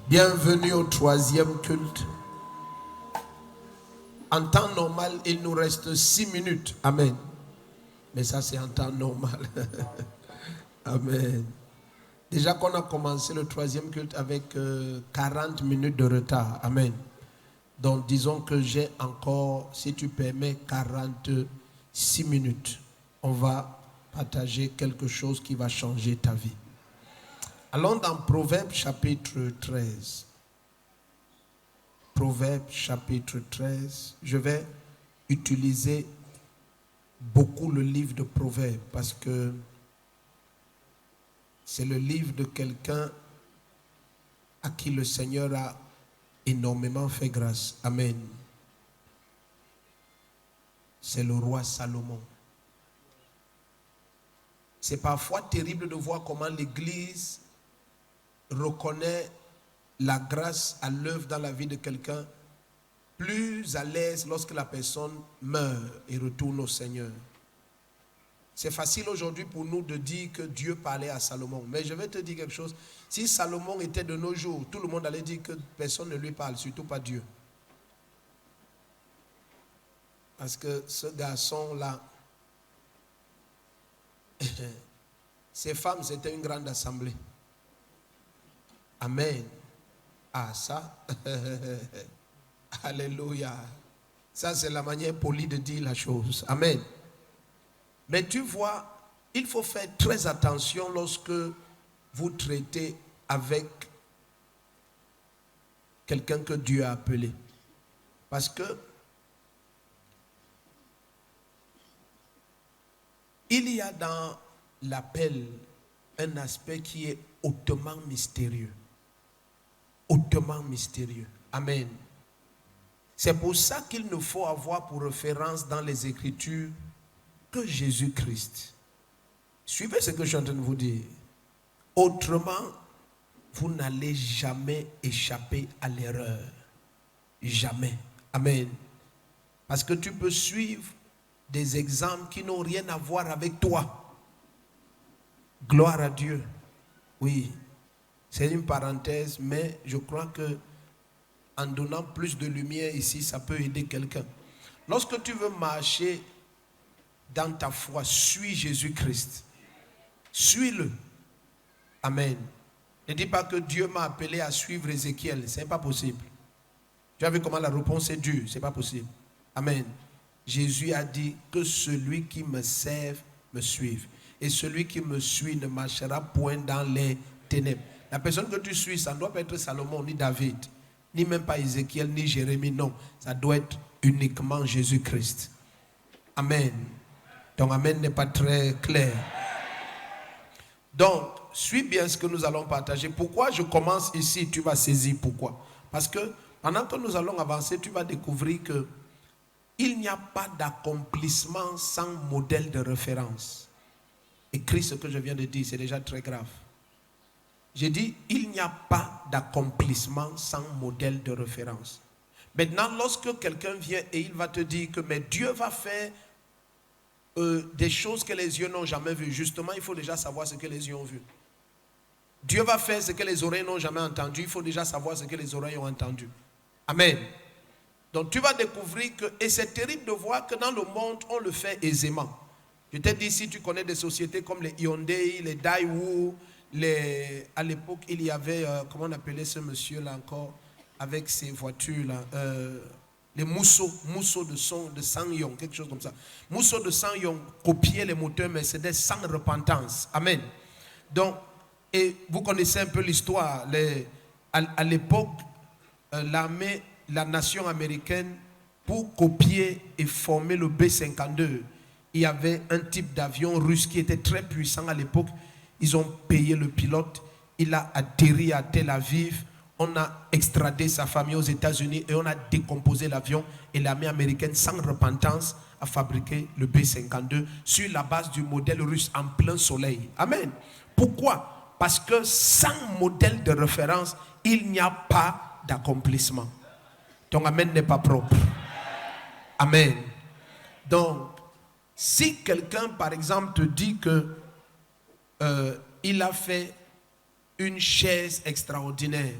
Bienvenue au 3e culte. En temps normal, il nous reste 6 minutes. Amen. Mais ça, c'est en temps normal. Amen. Déjà qu'on a commencé le 3e culte avec 40 minutes de retard. Amen. Donc, disons que j'ai encore, si tu permets, 46 minutes. On va partager quelque chose qui va changer ta vie. Allons dans Proverbes chapitre 13. Proverbes chapitre 13. Je vais utiliser beaucoup le livre de Proverbes parce que c'est le livre de quelqu'un à qui le Seigneur a énormément fait grâce. Amen. C'est le roi Salomon. C'est parfois terrible de voir comment l'Église reconnaît la grâce à l'œuvre dans la vie de quelqu'un, plus à l'aise lorsque la personne meurt et retourne au Seigneur. C'est facile aujourd'hui pour nous de dire que Dieu parlait à Salomon. Mais je vais te dire quelque chose. Si Salomon était de nos jours, tout le monde allait dire que personne ne lui parle, surtout pas Dieu. Parce que ce garçon-là, ces femmes, c'était une grande assemblée. Amen. Ah, ça. Alléluia. Ça, c'est la manière polie de dire la chose. Amen. Mais tu vois, il faut faire très attention lorsque vous traitez avec quelqu'un que Dieu a appelé. Parce que il y a dans l'appel un aspect qui est hautement mystérieux. Hautement mystérieux. Amen. C'est pour ça qu'il nous faut avoir pour référence dans les Écritures que Jésus-Christ. Suivez ce que je suis en train de vous dire. Autrement, vous n'allez jamais échapper à l'erreur. Jamais. Amen. Parce que tu peux suivre des exemples qui n'ont rien à voir avec toi. Gloire à Dieu. Oui. C'est une parenthèse, mais je crois que en donnant plus de lumière ici, ça peut aider quelqu'un. Lorsque tu veux marcher dans ta foi, suis Jésus-Christ. Suis-le. Amen. Ne dis pas que Dieu m'a appelé à suivre Ézéchiel. Ce n'est pas possible. Tu as vu comment la réponse est dure. Ce n'est pas possible. Amen. Jésus a dit que celui qui me serve me suive. Et celui qui me suit ne marchera point dans les ténèbres. La personne que tu suis, ça ne doit pas être Salomon, ni David, ni même pas Ézéchiel, ni Jérémie. Non, ça doit être uniquement Jésus-Christ. Amen. Ton amen n'est pas très clair. Donc, suis bien ce que nous allons partager. Pourquoi je commence ici, tu vas saisir pourquoi. Parce que pendant que nous allons avancer, tu vas découvrir que il n'y a pas d'accomplissement sans modèle de référence. Écris ce que je viens de dire, c'est déjà très grave. J'ai dit, il n'y a pas d'accomplissement sans modèle de référence. Maintenant, lorsque quelqu'un vient et il va te dire que mais Dieu va faire des choses que les yeux n'ont jamais vues, justement, il faut déjà savoir ce que les yeux ont vu. Dieu va faire ce que les oreilles n'ont jamais entendu, il faut déjà savoir ce que les oreilles ont entendu. Amen. Donc, tu vas découvrir que, et c'est terrible de voir que dans le monde, on le fait aisément. Je t'ai dit, si tu connais des sociétés comme les Hyundai, les Daewoo, à l'époque, il y avait, comment on appelait ce monsieur-là encore, avec ses voitures-là, les mousseaux de Sangyong, quelque chose comme ça. Mousseaux de Sangyong copiaient les moteurs Mercedes sans repentance. Amen. Donc, et vous connaissez un peu l'histoire. À l'époque, l'armée, la nation américaine, pour copier et former le B-52, il y avait un type d'avion russe qui était très puissant à l'époque. Ils ont payé le pilote, il a atterri à Tel Aviv, on a extradé sa famille aux États-Unis et on a décomposé l'avion et l'armée américaine sans repentance a fabriqué le B-52 sur la base du modèle russe en plein soleil. Amen. Pourquoi? Parce que sans modèle de référence, il n'y a pas d'accomplissement. Ton amen n'est pas propre. Amen. Donc, si quelqu'un, par exemple, te dit que il a fait une chaise extraordinaire.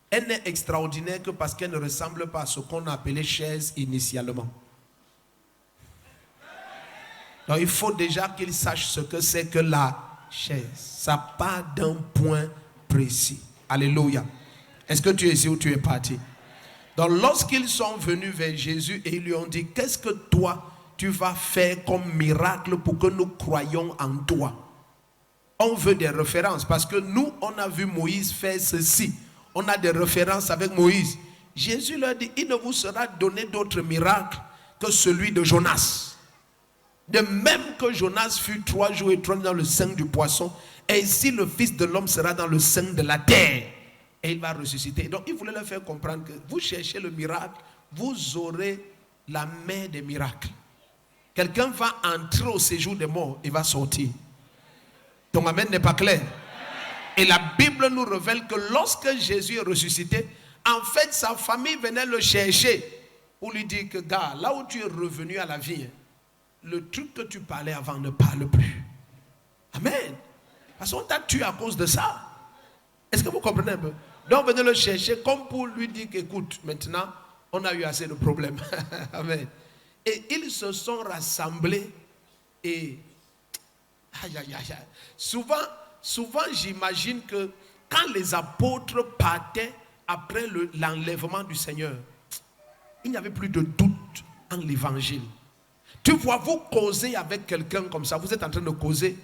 Elle n'est extraordinaire que parce qu'elle ne ressemble pas à ce qu'on appelait chaise initialement. Donc il faut déjà qu'il sache ce que c'est que la chaise. Ça part d'un point précis. Alléluia. Est-ce que tu es ici ou tu es parti? Donc lorsqu'ils sont venus vers Jésus et ils lui ont dit, qu'est-ce que toi tu vas faire comme miracle pour que nous croyions en toi? On veut des références parce que nous, on a vu Moïse faire ceci. On a des références avec Moïse. Jésus leur dit, il ne vous sera donné d'autre miracle que celui de Jonas. De même que Jonas fut 3 jours et 3 nuits dans le sein du poisson, et ainsi le Fils de l'homme sera dans le sein de la terre. Et il va ressusciter. Donc il voulait leur faire comprendre que vous cherchez le miracle, vous aurez la main des miracles. Quelqu'un va entrer au séjour des morts, il va sortir. Ton amen n'est pas clair. Et la Bible nous révèle que lorsque Jésus est ressuscité, en fait sa famille venait le chercher pour lui dire que gars, là où tu es revenu à la vie, le truc que tu parlais avant ne parle plus. Amen. Parce qu'on t'a tué à cause de ça. Est-ce que vous comprenez un peu? Donc venez le chercher comme pour lui dire qu'écoute, maintenant on a eu assez de problèmes. Amen. Et ils se sont rassemblés et souvent j'imagine que quand les apôtres partaient après l'enlèvement du Seigneur, il n'y avait plus de doute en l'évangile. Tu vois, vous causez avec quelqu'un comme ça, vous êtes en train de causer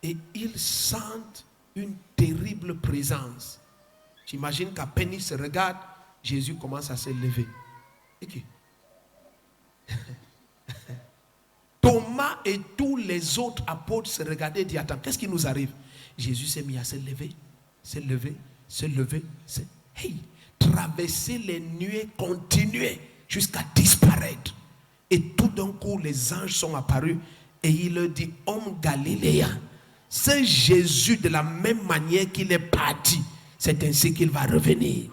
et ils sentent une terrible présence. J'imagine qu'à peine ils se regardent, Jésus commence à se lever. Okay. Thomas et tous les autres apôtres se regardaient et disaient, attends, qu'est-ce qui nous arrive? Jésus s'est mis à se lever, se lever, se lever. Hey, traverser les nuées, continuer jusqu'à disparaître. Et tout d'un coup, les anges sont apparus et il leur dit, homme galiléen, c'est Jésus de la même manière qu'il est parti, c'est ainsi qu'il va revenir.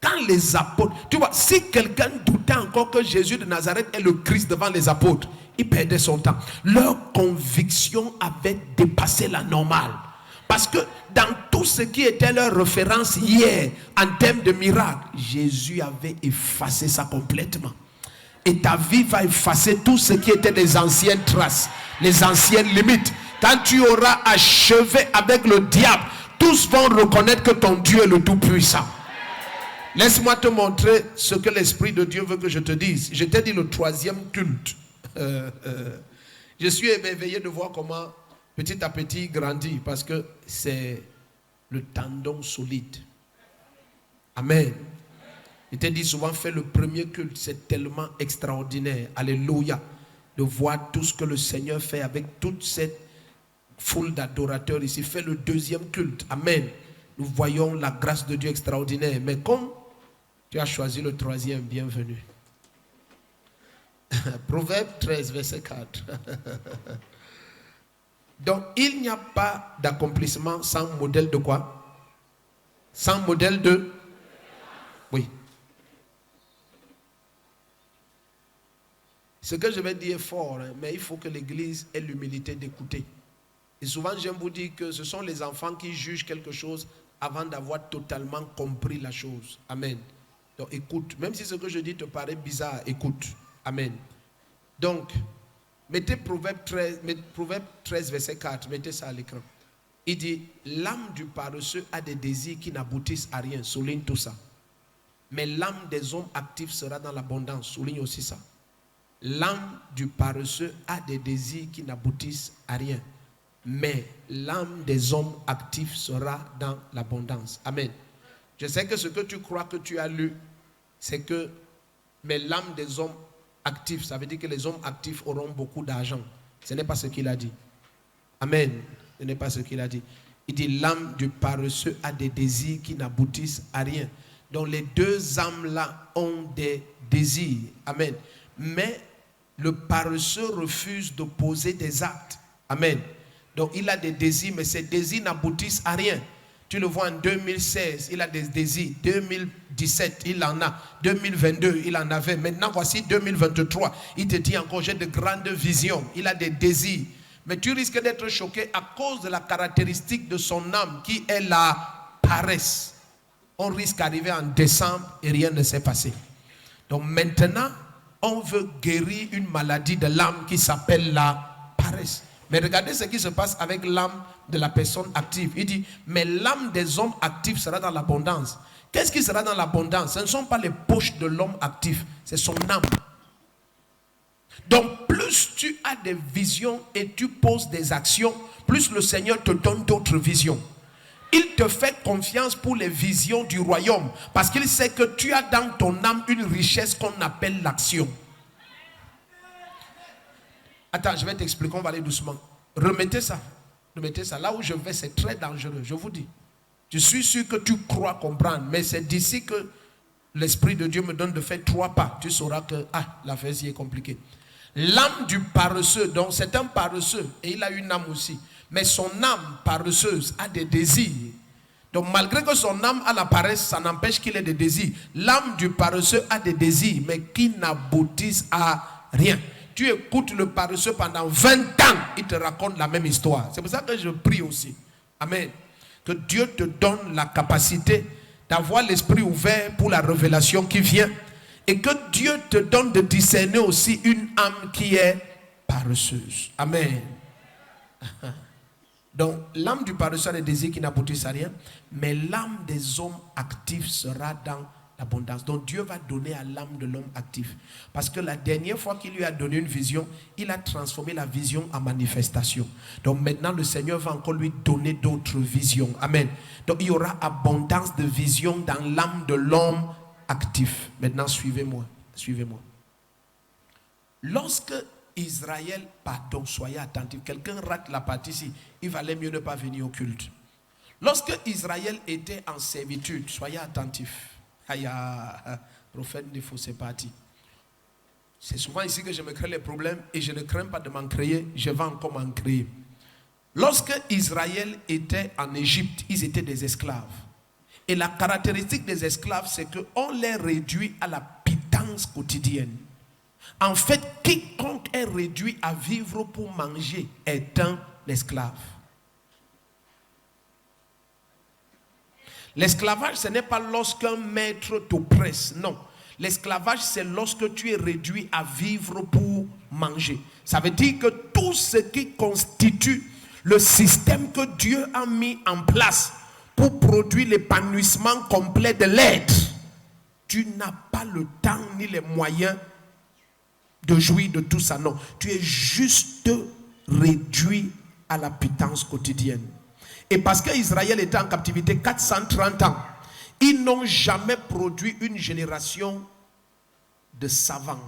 Quand les apôtres, tu vois, si quelqu'un doutait encore que Jésus de Nazareth est le Christ devant les apôtres, il perdait son temps. Leur conviction avait dépassé la normale. Parce que dans tout ce qui était leur référence hier, en termes de miracle, Jésus avait effacé ça complètement. Et ta vie va effacer tout ce qui était des anciennes traces, les anciennes limites. Quand tu auras achevé avec le diable, tous vont reconnaître que ton Dieu est le Tout-Puissant. Laisse-moi te montrer ce que l'Esprit de Dieu veut que je te dise. Je t'ai dit le 3e culte. Je suis émerveillé de voir comment petit à petit il grandit parce que c'est le tendon solide. Amen. Je t'ai dit souvent, fais le premier culte, c'est tellement extraordinaire. Alléluia. De voir tout ce que le Seigneur fait avec toute cette foule d'adorateurs ici. Fais le 2e culte. Amen. Nous voyons la grâce de Dieu extraordinaire. Mais comme tu as choisi le 3e, bienvenue. Proverbe 13, verset 4. Donc, il n'y a pas d'accomplissement sans modèle de quoi? Sans modèle de... Oui. Ce que je vais dire est fort, hein, mais il faut que l'Église ait l'humilité d'écouter. Et souvent, j'aime vous dire que ce sont les enfants qui jugent quelque chose avant d'avoir totalement compris la chose. Amen. Donc, écoute. Même si ce que je dis te paraît bizarre, écoute. Amen. Donc, mettez Proverbe 13, verset 4. Mettez ça à l'écran. Il dit, l'âme du paresseux a des désirs qui n'aboutissent à rien. Souligne tout ça. Mais l'âme des hommes actifs sera dans l'abondance. Souligne aussi ça. L'âme du paresseux a des désirs qui n'aboutissent à rien. Mais l'âme des hommes actifs sera dans l'abondance. Amen. Je sais que ce que tu crois que tu as lu, c'est que, mais l'âme des hommes actifs, ça veut dire que les hommes actifs auront beaucoup d'argent. Ce n'est pas ce qu'il a dit. Amen. Ce n'est pas ce qu'il a dit. Il dit, l'âme du paresseux a des désirs qui n'aboutissent à rien. Donc les deux âmes-là ont des désirs. Amen. Mais le paresseux refuse de poser des actes. Amen. Donc il a des désirs, mais ces désirs n'aboutissent à rien. Tu le vois en 2016, il a des désirs. 2017, il en a. 2022, il en avait. Maintenant, voici 2023. Il te dit encore, j'ai de grandes visions. Il a des désirs. Mais tu risques d'être choqué à cause de la caractéristique de son âme qui est la paresse. On risque d'arriver en décembre et rien ne s'est passé. Donc maintenant, on veut guérir une maladie de l'âme qui s'appelle la paresse. Mais regardez ce qui se passe avec l'âme de la personne active. Il dit, mais l'âme des hommes actifs sera dans l'abondance. Qu'est-ce qui sera dans l'abondance? Ce ne sont pas les poches de l'homme actif, c'est son âme. Donc plus tu as des visions et tu poses des actions, plus le Seigneur te donne d'autres visions. Il te fait confiance pour les visions du royaume parce qu'il sait que tu as dans ton âme une richesse qu'on appelle l'action. Attends, je vais t'expliquer, on va aller doucement. Remettez ça. Là où je vais, c'est très dangereux, je vous dis. Je suis sûr que tu crois comprendre, mais c'est d'ici que l'Esprit de Dieu me donne de faire 3 pas. Tu sauras que l'affaire ici est compliquée. L'âme du paresseux, donc c'est un paresseux et il a une âme aussi. Mais son âme paresseuse a des désirs. Donc malgré que son âme a la paresse, ça n'empêche qu'il ait des désirs. L'âme du paresseux a des désirs, mais qui n'aboutissent à rien. Tu écoutes le paresseux pendant 20 ans, il te raconte la même histoire. C'est pour ça que je prie aussi. Amen. Que Dieu te donne la capacité d'avoir l'esprit ouvert pour la révélation qui vient. Et que Dieu te donne de discerner aussi une âme qui est paresseuse. Amen. Donc, l'âme du paresseux a des désirs qui n'aboutissent à rien. Mais l'âme des hommes actifs sera dans l'abondance. Donc, Dieu va donner à l'âme de l'homme actif. Parce que la dernière fois qu'il lui a donné une vision, il a transformé la vision en manifestation. Donc, maintenant, le Seigneur va encore lui donner d'autres visions. Amen. Donc, il y aura abondance de visions dans l'âme de l'homme actif. Maintenant, suivez-moi. Lorsque Israël, pardon, soyez attentifs. Quelqu'un rate la partie ici. Il valait mieux ne pas venir au culte. Lorsque Israël était en servitude, soyez attentifs. Prophète, il faut c'est parti. C'est souvent ici que je me crée les problèmes et je ne crains pas de m'en créer. Je vais encore m'en créer. Lorsque Israël était en Égypte, ils étaient des esclaves. Et la caractéristique des esclaves, c'est qu'on les réduit à la pitance quotidienne. En fait, quiconque est réduit à vivre pour manger est un esclave. L'esclavage, ce n'est pas lorsqu'un maître t'oppresse, non. L'esclavage, c'est lorsque tu es réduit à vivre pour manger. Ça veut dire que tout ce qui constitue le système que Dieu a mis en place pour produire l'épanouissement complet de l'être, tu n'as pas le temps ni les moyens de jouir de tout ça, non. Tu es juste réduit à la pitance quotidienne. Et parce qu'Israël était en captivité 430 ans, ils n'ont jamais produit une génération de savants.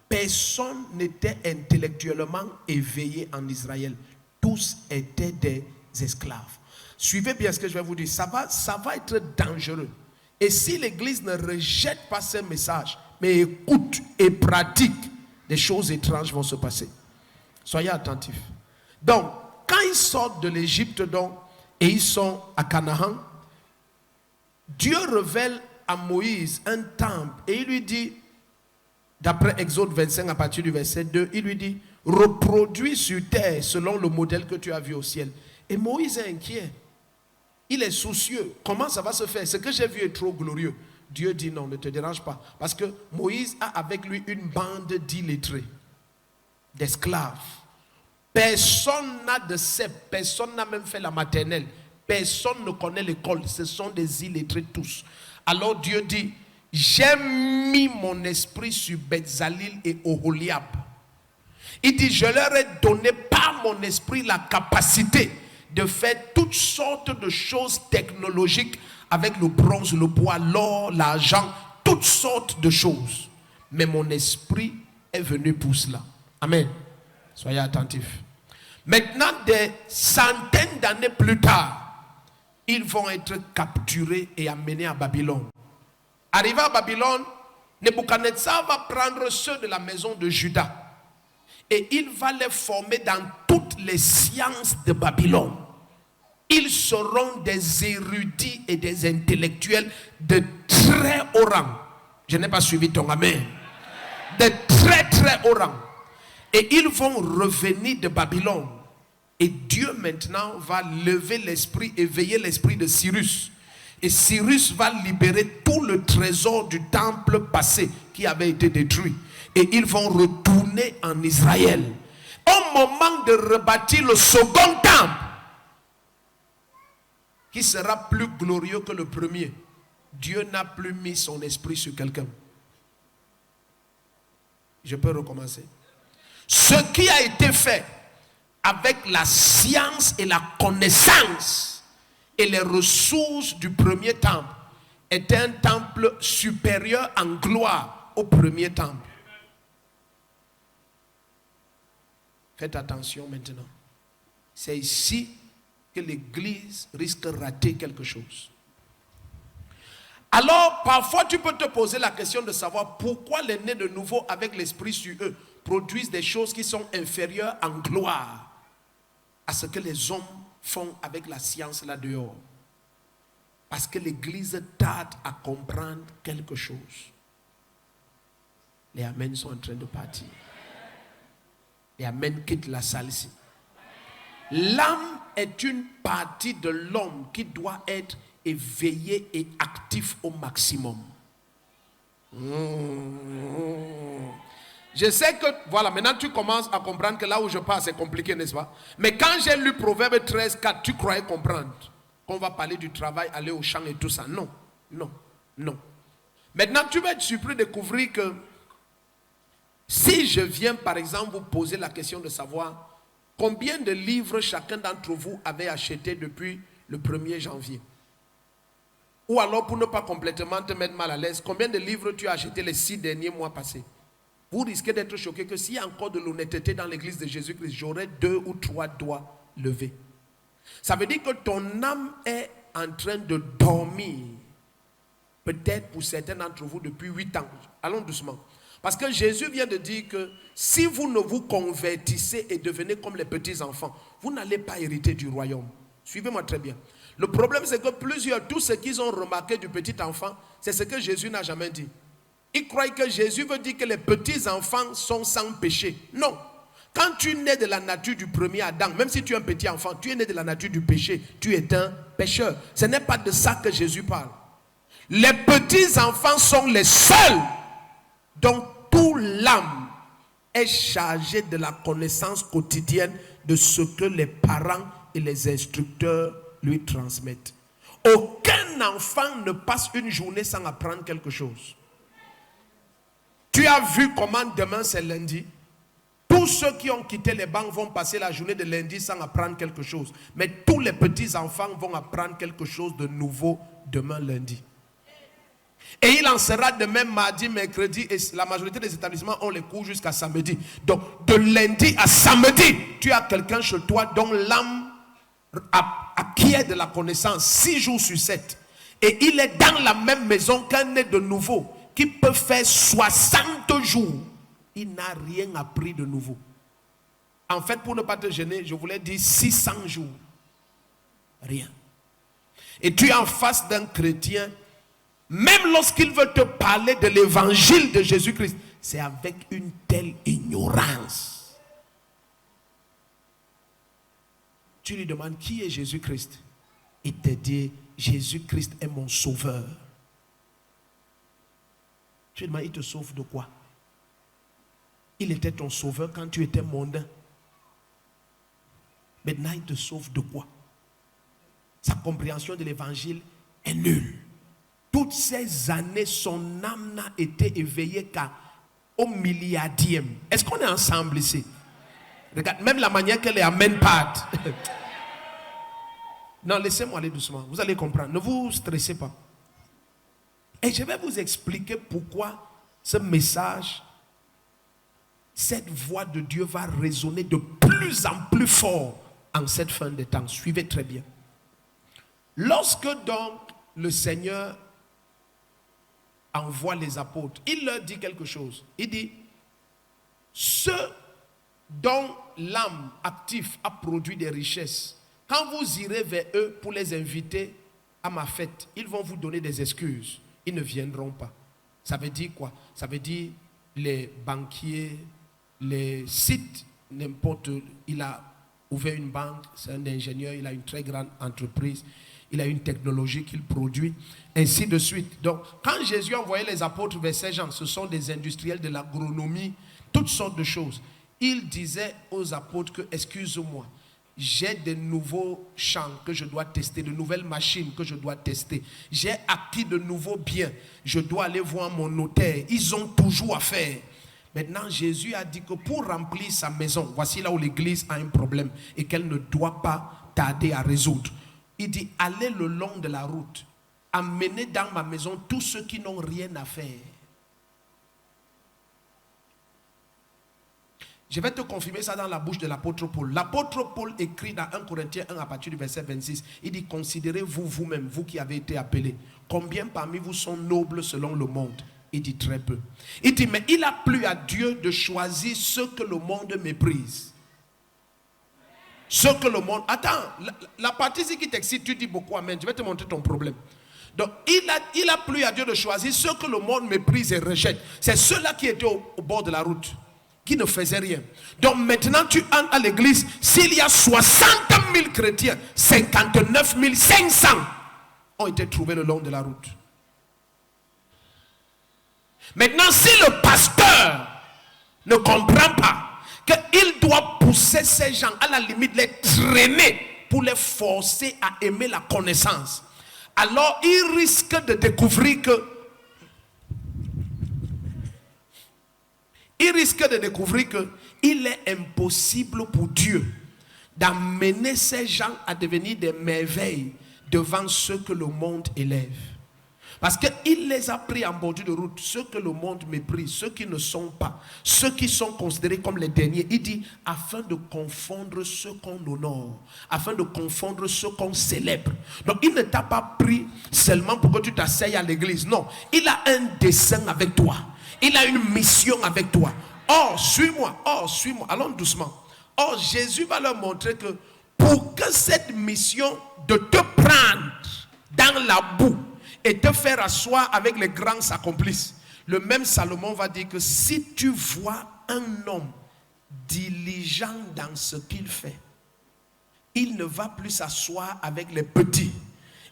Personne n'était intellectuellement éveillé en Israël. Tous étaient des esclaves. Suivez bien ce que je vais vous dire. Ça va être dangereux. Et si l'Église ne rejette pas ce message, mais écoute et pratique, des choses étranges vont se passer. Soyez attentifs. Donc, quand ils sortent de l'Égypte et ils sont à Canaan, Dieu révèle à Moïse un temple et il lui dit, d'après Exode 25 à partir du verset 2, il lui dit, reproduis sur terre selon le modèle que tu as vu au ciel. Et Moïse est inquiet. Il est soucieux. Comment ça va se faire? Ce que j'ai vu est trop glorieux. Dieu dit non, ne te dérange pas. Parce que Moïse a avec lui une bande d'illettrés, d'esclaves. Personne n'a de cep, personne n'a même fait la maternelle. Personne ne connaît l'école. Ce sont des illettrés tous. Alors Dieu dit, j'ai mis mon esprit sur Bezalel et Oholiab. Il dit, je leur ai donné par mon esprit la capacité de faire toutes sortes de choses technologiques avec le bronze, le bois, l'or, l'argent, toutes sortes de choses. Mais mon esprit est venu pour cela. Amen. Soyez attentifs. Maintenant, des centaines d'années plus tard, ils vont être capturés et amenés à Babylone. Arrivés à Babylone, Nebuchadnezzar va prendre ceux de la maison de Juda et il va les former dans toutes les sciences de Babylone. Ils seront des érudits et des intellectuels de très haut rang. Je n'ai pas suivi ton amen. De très très haut rang. Et ils vont revenir de Babylone. Et Dieu maintenant va lever l'esprit, éveiller l'esprit de Cyrus. Et Cyrus va libérer tout le trésor du temple passé qui avait été détruit. Et ils vont retourner en Israël. Au moment de rebâtir le second temple, qui sera plus glorieux que le premier, Dieu n'a plus mis son esprit sur quelqu'un. Je peux recommencer. Ce qui a été fait avec la science et la connaissance et les ressources du premier temple est un temple supérieur en gloire au premier temple. Faites attention maintenant. C'est ici que l'Église risque de rater quelque chose. Alors, parfois, tu peux te poser la question de savoir pourquoi les nés de nouveau avec l'esprit sur eux produisent des choses qui sont inférieures en gloire à ce que les hommes font avec la science là dehors. Parce que l'Église tarde à comprendre quelque chose. Les amens sont en train de partir. Les amens quittent la salle ici. L'âme est une partie de l'homme qui doit être éveillée et actif au maximum. Je sais que, voilà, maintenant tu commences à comprendre que là où je parle, c'est compliqué, n'est-ce pas? Mais quand j'ai lu Proverbe 13, 4, tu croyais comprendre qu'on va parler du travail, aller au champ et tout ça. Non, non, non. Maintenant, tu vas être surpris de découvrir que si je viens, par exemple, vous poser la question de savoir combien de livres chacun d'entre vous avait acheté depuis le 1er janvier. Ou alors, pour ne pas complètement te mettre mal à l'aise, combien de livres tu as acheté les 6 derniers mois passés? Vous risquez d'être choqué que s'il y a encore de l'honnêteté dans l'église de Jésus-Christ, j'aurai 2 ou 3 doigts levés. Ça veut dire que ton âme est en train de dormir. Peut-être pour certains d'entre vous depuis 8 ans. Allons doucement. Parce que Jésus vient de dire que si vous ne vous convertissez et devenez comme les petits enfants, vous n'allez pas hériter du royaume. Suivez-moi très bien. Le problème, c'est que tous ceux qu'ils ont remarqué du petit enfant, c'est ce que Jésus n'a jamais dit. Ils croient que Jésus veut dire que les petits enfants sont sans péché. Non. Quand tu nais de la nature du premier Adam, même si tu es un petit enfant, tu es né de la nature du péché, tu es un pécheur. Ce n'est pas de ça que Jésus parle. Les petits enfants sont les seuls dont toute l'âme est chargée de la connaissance quotidienne de ce que les parents et les instructeurs lui transmettent. Aucun enfant ne passe une journée sans apprendre quelque chose. Tu as vu comment demain c'est lundi? Tous ceux qui ont quitté les bancs vont passer la journée de lundi sans apprendre quelque chose. Mais tous les petits enfants vont apprendre quelque chose de nouveau demain lundi. Et il en sera de même mardi, mercredi, et la majorité des établissements ont les cours jusqu'à samedi. Donc de lundi à samedi, tu as quelqu'un chez toi dont l'âme acquiert de la connaissance 6 jours sur 7. Et il est dans la même maison qu'un né de nouveau qui peut faire 60 jours. Il n'a rien appris de nouveau. En fait, pour ne pas te gêner, je voulais dire 600 jours. Rien. Et tu es en face d'un chrétien, même lorsqu'il veut te parler de l'évangile de Jésus-Christ, c'est avec une telle ignorance. Tu lui demandes qui est Jésus-Christ. Il te dit, Jésus-Christ est mon sauveur. Tu lui demandes, il te sauve de quoi? Il était ton sauveur quand tu étais mondain. Maintenant, il te sauve de quoi? Sa compréhension de l'évangile est nulle. Toutes ces années, son âme n'a été éveillée qu'au milliardième. Est-ce qu'on est ensemble ici? Regarde, même la manière que les amens partent. Non, laissez-moi aller doucement. Vous allez comprendre. Ne vous stressez pas. Et je vais vous expliquer pourquoi ce message, cette voix de Dieu va résonner de plus en plus fort en cette fin de temps. Suivez très bien. Lorsque donc le Seigneur envoie les apôtres, il leur dit quelque chose. Il dit, ceux dont l'âme active a produit des richesses, quand vous irez vers eux pour les inviter à ma fête, ils vont vous donner des excuses. Ils ne viendront pas. Ça veut dire quoi? Ça veut dire les banquiers, les sites, n'importe, il a ouvert une banque, c'est un ingénieur, il a une très grande entreprise, il a une technologie qu'il produit, ainsi de suite. Donc, quand Jésus envoyait les apôtres vers ces gens, ce sont des industriels de l'agronomie, toutes sortes de choses. Il disait aux apôtres que, excuse-moi, j'ai de nouveaux champs que je dois tester, de nouvelles machines que je dois tester. J'ai acquis de nouveaux biens. Je dois aller voir mon notaire. Ils ont toujours à faire. Maintenant, Jésus a dit que pour remplir sa maison, voici là où l'église a un problème et qu'elle ne doit pas tarder à résoudre. Il dit, allez le long de la route, amenez dans ma maison tous ceux qui n'ont rien à faire. Je vais te confirmer ça dans la bouche de l'apôtre Paul. L'apôtre Paul écrit dans 1 Corinthiens 1 à partir du verset 26. Il dit, considérez-vous vous-même, vous qui avez été appelés. Combien parmi vous sont nobles selon le monde? Il dit très peu. Il dit, mais il a plu à Dieu de choisir ceux que le monde méprise. Ceux que le monde... Attends, la partie ici qui t'excite, tu dis beaucoup amen. Je vais te montrer ton problème. Donc, il a plu à Dieu de choisir ceux que le monde méprise et rejette. C'est ceux-là qui étaient au bord de la route, qui ne faisaient rien. Donc maintenant tu entres à l'église, s'il y a 60 000 chrétiens, 59 500 ont été trouvés le long de la route. Maintenant, si le pasteur ne comprend pas qu'il doit pousser ces gens, à la limite les traîner pour les forcer à aimer la connaissance, alors il risque de découvrir qu'il est impossible pour Dieu d'amener ces gens à devenir des merveilles devant ceux que le monde élève. Parce qu'il les a pris en bordure de route, ceux que le monde méprise, ceux qui ne sont pas, ceux qui sont considérés comme les derniers. Il dit, afin de confondre ceux qu'on honore, afin de confondre ceux qu'on célèbre. Donc il ne t'a pas pris seulement pour que tu t'asseyes à l'église. Non, il a un dessein avec toi. Il a une mission avec toi. Oh, suis-moi, allons doucement. Oh, Jésus va leur montrer que pour que cette mission de te prendre dans la boue et te faire asseoir avec les grands s'accomplisse, le même Salomon va dire que si tu vois un homme diligent dans ce qu'il fait, il ne va plus s'asseoir avec les petits.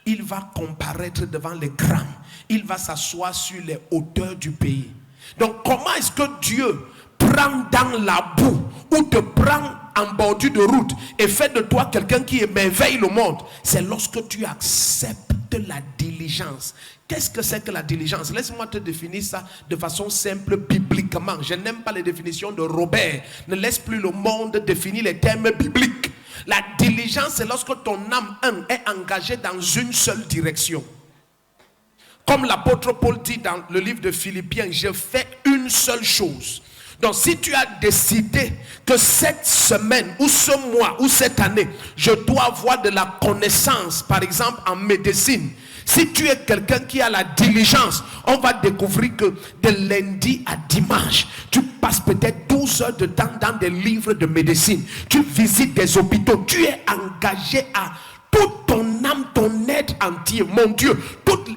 Il va comparaître devant les grands. Il va s'asseoir sur les hauteurs du pays. Donc comment est-ce que Dieu prend dans la boue ou te prend en bordure de route et fait de toi quelqu'un qui émerveille le monde? C'est lorsque tu acceptes la diligence. Qu'est-ce que c'est que la diligence? Laisse-moi te définir ça de façon simple bibliquement. Je n'aime pas les définitions de Robert. Ne laisse plus le monde définir les termes bibliques. La diligence, c'est lorsque ton âme est engagée dans une seule direction. Comme l'apôtre Paul dit dans le livre de Philippiens, je fais une seule chose. Donc si tu as décidé que cette semaine ou ce mois ou cette année, je dois avoir de la connaissance, par exemple en médecine, si tu es quelqu'un qui a la diligence, on va découvrir que de lundi à dimanche, tu passes peut-être 12 heures de temps dans des livres de médecine. Tu visites des hôpitaux, tu es engagé à toute ton âme, ton être entier. Mon Dieu,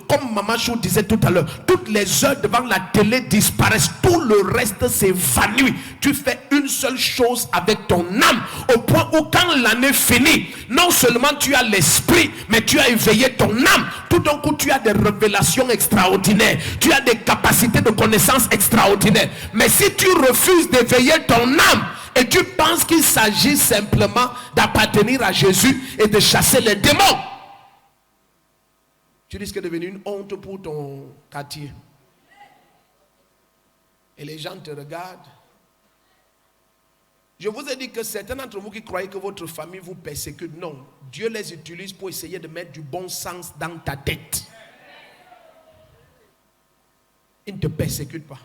comme Maman Chou disait tout à l'heure, toutes les heures devant la télé disparaissent, tout le reste s'évanouit. Tu fais une seule chose avec ton âme, au point où quand l'année finit, non seulement tu as l'esprit, mais tu as éveillé ton âme. Tout d'un coup, tu as des révélations extraordinaires, tu as des capacités de connaissance extraordinaires. Mais si tu refuses d'éveiller ton âme, et tu penses qu'il s'agit simplement d'appartenir à Jésus et de chasser les démons, tu risques de devenir une honte pour ton quartier. Et les gens te regardent. Je vous ai dit que certains d'entre vous qui croyez que votre famille vous persécute, non. Dieu les utilise pour essayer de mettre du bon sens dans ta tête. Ils ne te persécutent pas.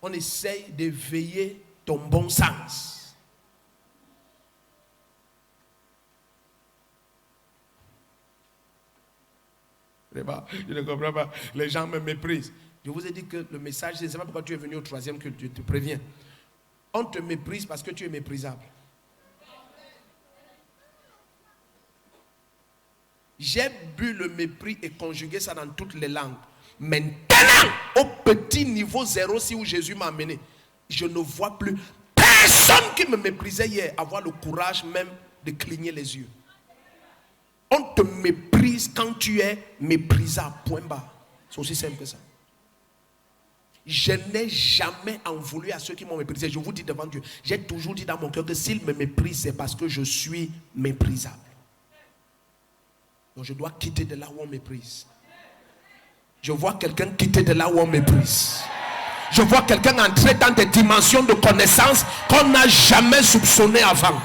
On essaye d'éveiller ton bon sens. Je ne comprends pas. Les gens me méprisent. Je vous ai dit que le message, je ne sais pas pourquoi tu es venu au 3e culte, je te préviens. On te méprise parce que tu es méprisable. J'ai bu le mépris et conjugué ça dans toutes les langues. Maintenant, au petit niveau 0, si où Jésus m'a amené, Je ne vois plus personne qui me méprisait hier avoir le courage même de cligner les yeux. On te méprise quand tu es méprisable. Point barre. C'est aussi simple que ça. Je n'ai jamais en voulu à ceux qui m'ont méprisé. Je vous dis devant Dieu, j'ai toujours dit dans mon cœur que s'ils me méprisent, c'est parce que je suis méprisable. Donc je dois quitter de là où on méprise. Je vois quelqu'un quitter de là où on méprise. Je vois quelqu'un entrer dans des dimensions de connaissance qu'on n'a jamais soupçonnées avant.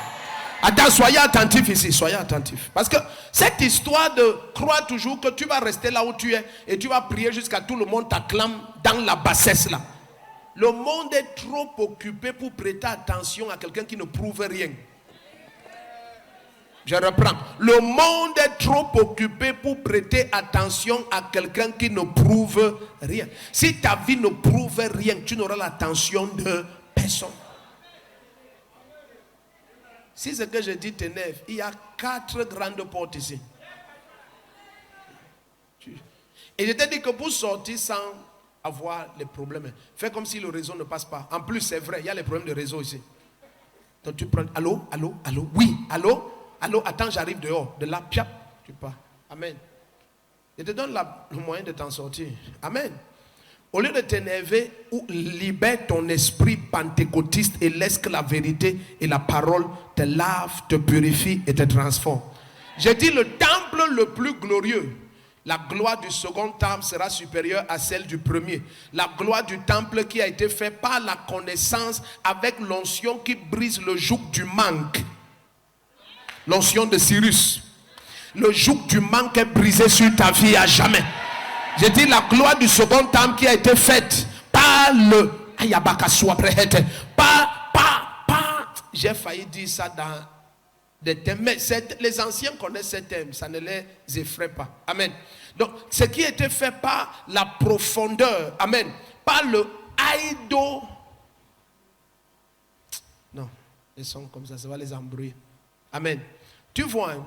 Attends, soyez attentifs ici, soyez attentifs. Parce que cette histoire de croire toujours que tu vas rester là où tu es et tu vas prier jusqu'à tout le monde t'acclame dans la bassesse là. Le monde est trop occupé pour prêter attention à quelqu'un qui ne prouve rien. Je reprends. Le monde est trop occupé pour prêter attention à quelqu'un qui ne prouve rien. Si ta vie ne prouve rien, tu n'auras l'attention de personne. Si ce que je dis t'énerve, il y a 4 grandes portes ici. Et je t'ai dit que pour sortir sans avoir les problèmes, fais comme si le réseau ne passe pas. En plus, c'est vrai, il y a les problèmes de réseau ici. Donc tu prends, allô, oui, allô, attends, j'arrive dehors. De là, piap, tu pars. Amen. Je te donne le moyen de t'en sortir. Amen. Au lieu de t'énerver, libère ton esprit pentecôtiste et laisse que la vérité et la parole te lavent, te purifient et te transforment. J'ai dit le temple le plus glorieux. La gloire du second temple sera supérieure à celle du premier. La gloire du temple qui a été fait par la connaissance avec l'onction qui brise le joug du manque. L'onction de Cyrus. Le joug du manque est brisé sur ta vie à jamais. J'ai dit la gloire du second temple qui a été faite par le... J'ai failli dire ça dans des thèmes. Mais les anciens connaissent ces thèmes. Ça ne les effraie pas. Amen. Donc, ce qui a été fait par la profondeur. Amen. Par le aido. Non, les sons comme ça va les embrouiller. Amen. Tu vois, hein,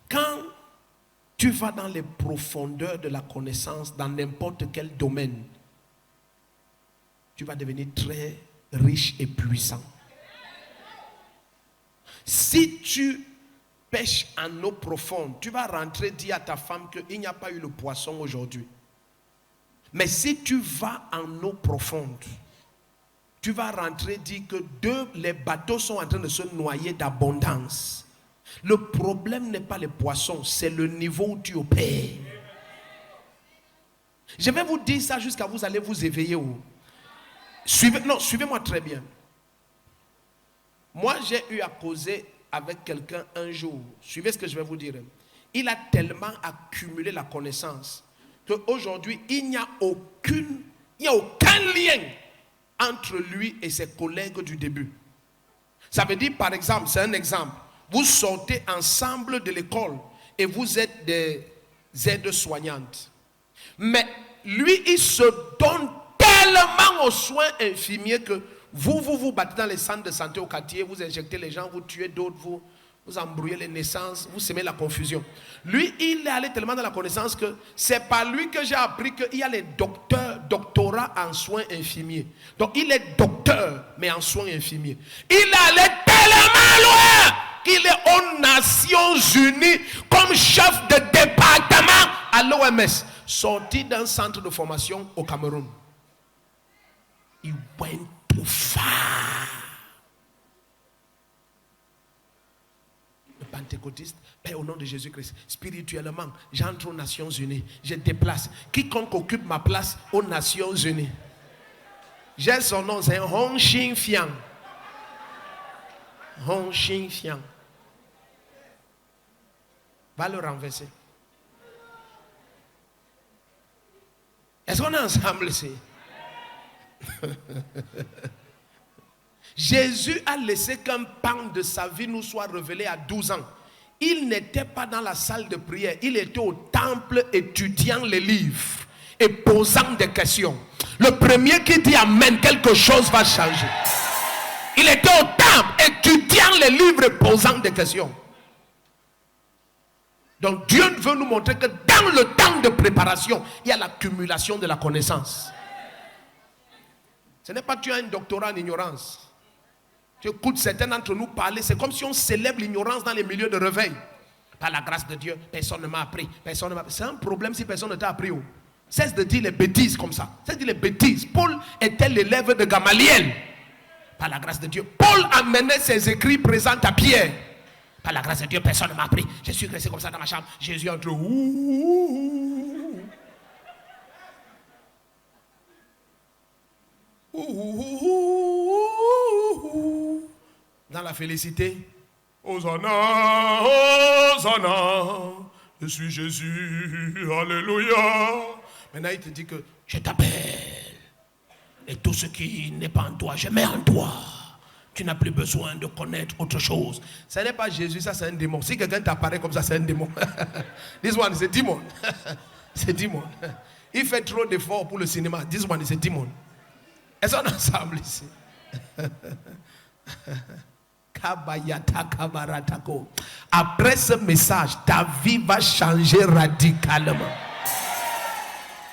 quand tu vas dans les profondeurs de la connaissance, dans n'importe quel domaine, tu vas devenir très riche et puissant. Si tu pêches en eau profonde, tu vas rentrer dire à ta femme qu'il n'y a pas eu le poisson aujourd'hui. Mais si tu vas en eau profonde, tu vas rentrer dire que les bateaux sont en train de se noyer d'abondance. Le problème n'est pas les poissons, c'est le niveau où tu opères. Je vais vous dire ça jusqu'à vous allez vous éveiller. Suivez-moi très bien. Moi, j'ai eu à causer avec quelqu'un un jour. Suivez ce que je vais vous dire. Il a tellement accumulé la connaissance qu'aujourd'hui, il n'y a aucun lien entre lui et ses collègues du début. Ça veut dire, par exemple, c'est un exemple. Vous sortez ensemble de l'école et vous êtes des aides-soignantes. Mais lui, il se donne tellement aux soins infirmiers que vous battez dans les centres de santé au quartier, vous injectez les gens, vous tuez d'autres, vous embrouillez les naissances, vous semez la confusion. Lui, il est allé tellement dans la connaissance que c'est par lui que j'ai appris qu'il y a les doctorats en soins infirmiers. Donc, il est docteur, mais en soins infirmiers. Il est allé tellement loin qu'il est aux Nations Unies comme chef de département à l'OMS, sorti d'un centre de formation au Cameroun. Il went too far. Le pentecôtiste, Père, au nom de Jésus-Christ, spirituellement, j'entre aux Nations Unies, je déplace. Quiconque occupe ma place aux Nations Unies. J'ai son nom, c'est Hong Xin Fiang. Hong Xin Fiang. Va le renverser. Est-ce qu'on est ensemble ici? Jésus a laissé qu'un pan de sa vie nous soit révélé à 12 ans. Il n'était pas dans la salle de prière. Il était au temple étudiant les livres et posant des questions. Le premier qui dit Amen, quelque chose va changer. Il était au temple étudiant les livres et posant des questions. Donc Dieu veut nous montrer que dans le temps de préparation, il y a l'accumulation de la connaissance. Ce n'est pas tu as un doctorat en ignorance. Tu écoutes certains d'entre nous parler, c'est comme si on célèbre l'ignorance dans les milieux de réveil. Par la grâce de Dieu, personne ne m'a appris. C'est un problème si personne ne t'a appris. Cesse de dire les bêtises comme ça. Cesse de dire les bêtises. Paul était l'élève de Gamaliel. Par la grâce de Dieu. Paul amenait ses écrits présents à Pierre. Par la grâce de Dieu, personne ne m'a appris. Je suis resté comme ça dans ma chambre. Jésus entre dans la félicité. Hosanna, Hosanna, je suis Jésus, alléluia. Maintenant il te dit que je t'appelle. Et tout ce qui n'est pas en toi, je mets en toi. Tu n'as plus besoin de connaître autre chose. Ce n'est pas Jésus, ça c'est un démon. Si quelqu'un t'apparaît comme ça, c'est un démon. This one is a demon. C'est démon. Il fait trop d'efforts pour le cinéma. This one is a demon. Est-ce qu'on est ensemble ici? Après ce message, ta vie va changer radicalement.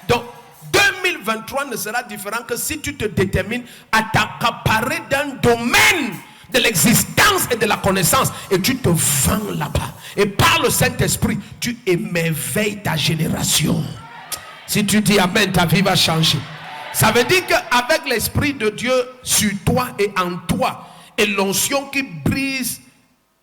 Donc, 2023 ne sera différent que si tu te détermines à t'accaparer d'un domaine de l'existence et de la connaissance et tu te vends là-bas. Et par le Saint-Esprit, tu émerveilles ta génération. Si tu dis Amen, ta vie va changer. Ça veut dire qu'avec l'Esprit de Dieu sur toi et en toi, et l'onction qui brise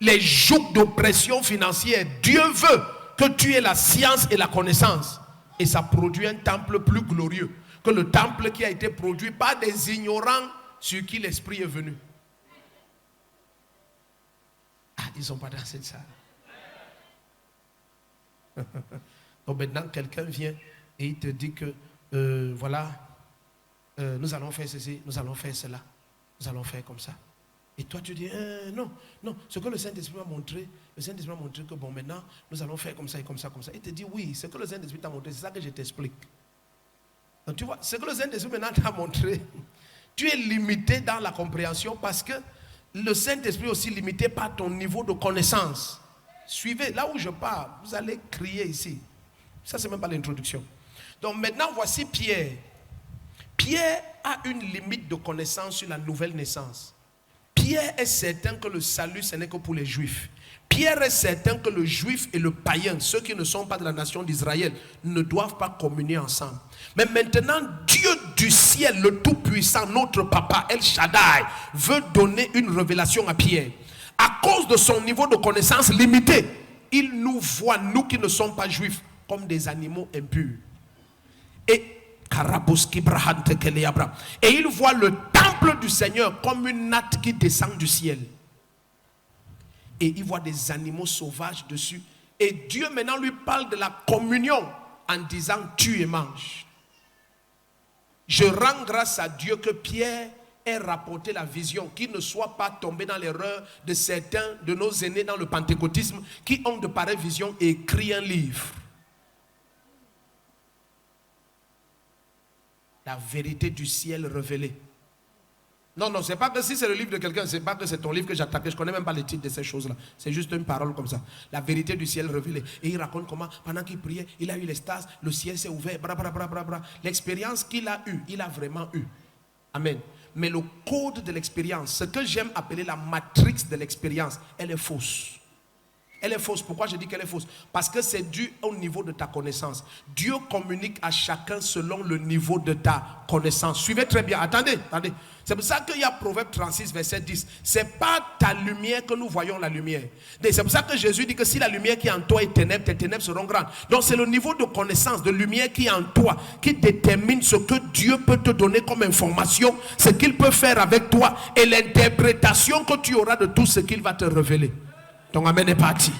les jougs d'oppression financière, Dieu veut que tu aies la science et la connaissance. Et ça produit un temple plus glorieux que le temple qui a été produit par des ignorants sur qui l'Esprit est venu. Ah, ils ne sont pas dans cette salle. Donc maintenant, quelqu'un vient et il te dit que voilà, nous allons faire ceci, nous allons faire cela, nous allons faire comme ça. Et toi tu dis, non, ce que le Saint-Esprit m'a montré, que bon maintenant, nous allons faire comme ça et comme ça, comme ça. Il te dit, oui, ce que le Saint-Esprit t'a montré, c'est ça que je t'explique. Donc tu vois, ce que le Saint-Esprit maintenant t'a montré, tu es limité dans la compréhension parce que le Saint-Esprit est aussi limité par ton niveau de connaissance. Suivez, là où je pars, vous allez crier ici. Ça, c'est même pas l'introduction. Donc maintenant, voici Pierre. Pierre a une limite de connaissance sur la nouvelle naissance. Pierre est certain que le salut, ce n'est que pour les Juifs. Pierre est certain que le Juif et le païen, ceux qui ne sont pas de la nation d'Israël, ne doivent pas communier ensemble. Mais maintenant, Dieu du ciel, le Tout-Puissant, notre Papa, El Shaddai, veut donner une révélation à Pierre. À cause de son niveau de connaissance limité, il nous voit, nous qui ne sommes pas Juifs, comme des animaux impurs. Et il voit le temple du Seigneur comme une natte qui descend du ciel. Et il voit des animaux sauvages dessus. Et Dieu maintenant lui parle de la communion en disant tue et mange. Je rends grâce à Dieu que Pierre ait rapporté la vision, qu'il ne soit pas tombé dans l'erreur de certains de nos aînés dans le pentecôtisme qui ont de pareilles visions et écrit un livre. La vérité du ciel révélée. Non, c'est pas que si c'est le livre de quelqu'un, c'est pas que c'est ton livre que j'attaque. Je connais même pas les titres de ces choses-là. C'est juste une parole comme ça. La vérité du ciel révélée. Et il raconte comment, pendant qu'il priait, il a eu l'extase, le ciel s'est ouvert, L'expérience qu'il a eue, il a vraiment eu. Amen. Mais le code de l'expérience, ce que j'aime appeler la matrix de l'expérience, elle est fausse. Elle est fausse. Pourquoi je dis qu'elle est fausse? Parce que c'est dû au niveau de ta connaissance. Dieu communique à chacun selon le niveau de ta connaissance. Suivez très bien. Attendez. C'est pour ça qu'il y a Proverbe 36, verset 10. C'est pas ta lumière que nous voyons la lumière. C'est pour ça que Jésus dit que si la lumière qui est en toi est ténèbres, tes ténèbres seront grandes. Donc c'est le niveau de connaissance, de lumière qui est en toi, qui détermine ce que Dieu peut te donner comme information, ce qu'il peut faire avec toi et l'interprétation que tu auras de tout ce qu'il va te révéler. Ton amen est parti.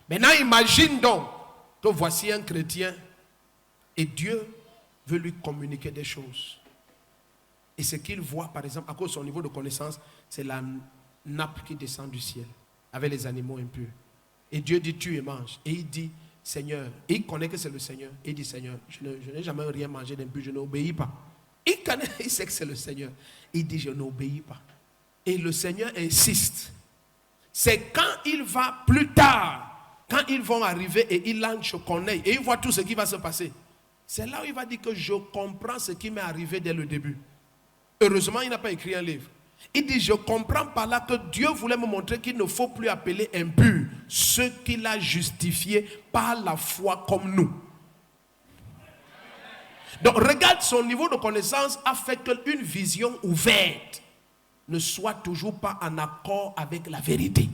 Maintenant, imagine donc que voici un chrétien et Dieu veut lui communiquer des choses. Et ce qu'il voit, par exemple, à cause de son niveau de connaissance, c'est la nappe qui descend du ciel avec les animaux impurs. Et Dieu dit, tue et mange. Et il dit, Seigneur, et il connaît que c'est le Seigneur. Et il dit, Seigneur, je n'ai jamais rien mangé d'impur, je n'obéis pas. Il sait que c'est le Seigneur. Il dit, je n'obéis pas. Et le Seigneur insiste. C'est quand il va plus tard, quand ils vont arriver et il lance, je connais, et il voit tout ce qui va se passer. C'est là où il va dire que je comprends ce qui m'est arrivé dès le début. Heureusement, il n'a pas écrit un livre. Il dit, je comprends par là que Dieu voulait me montrer qu'il ne faut plus appeler impurs ceux qu'il a justifiés par la foi comme nous. Donc regarde, son niveau de connaissance a fait qu'une vision ouverte ne soit toujours pas en accord avec la vérité.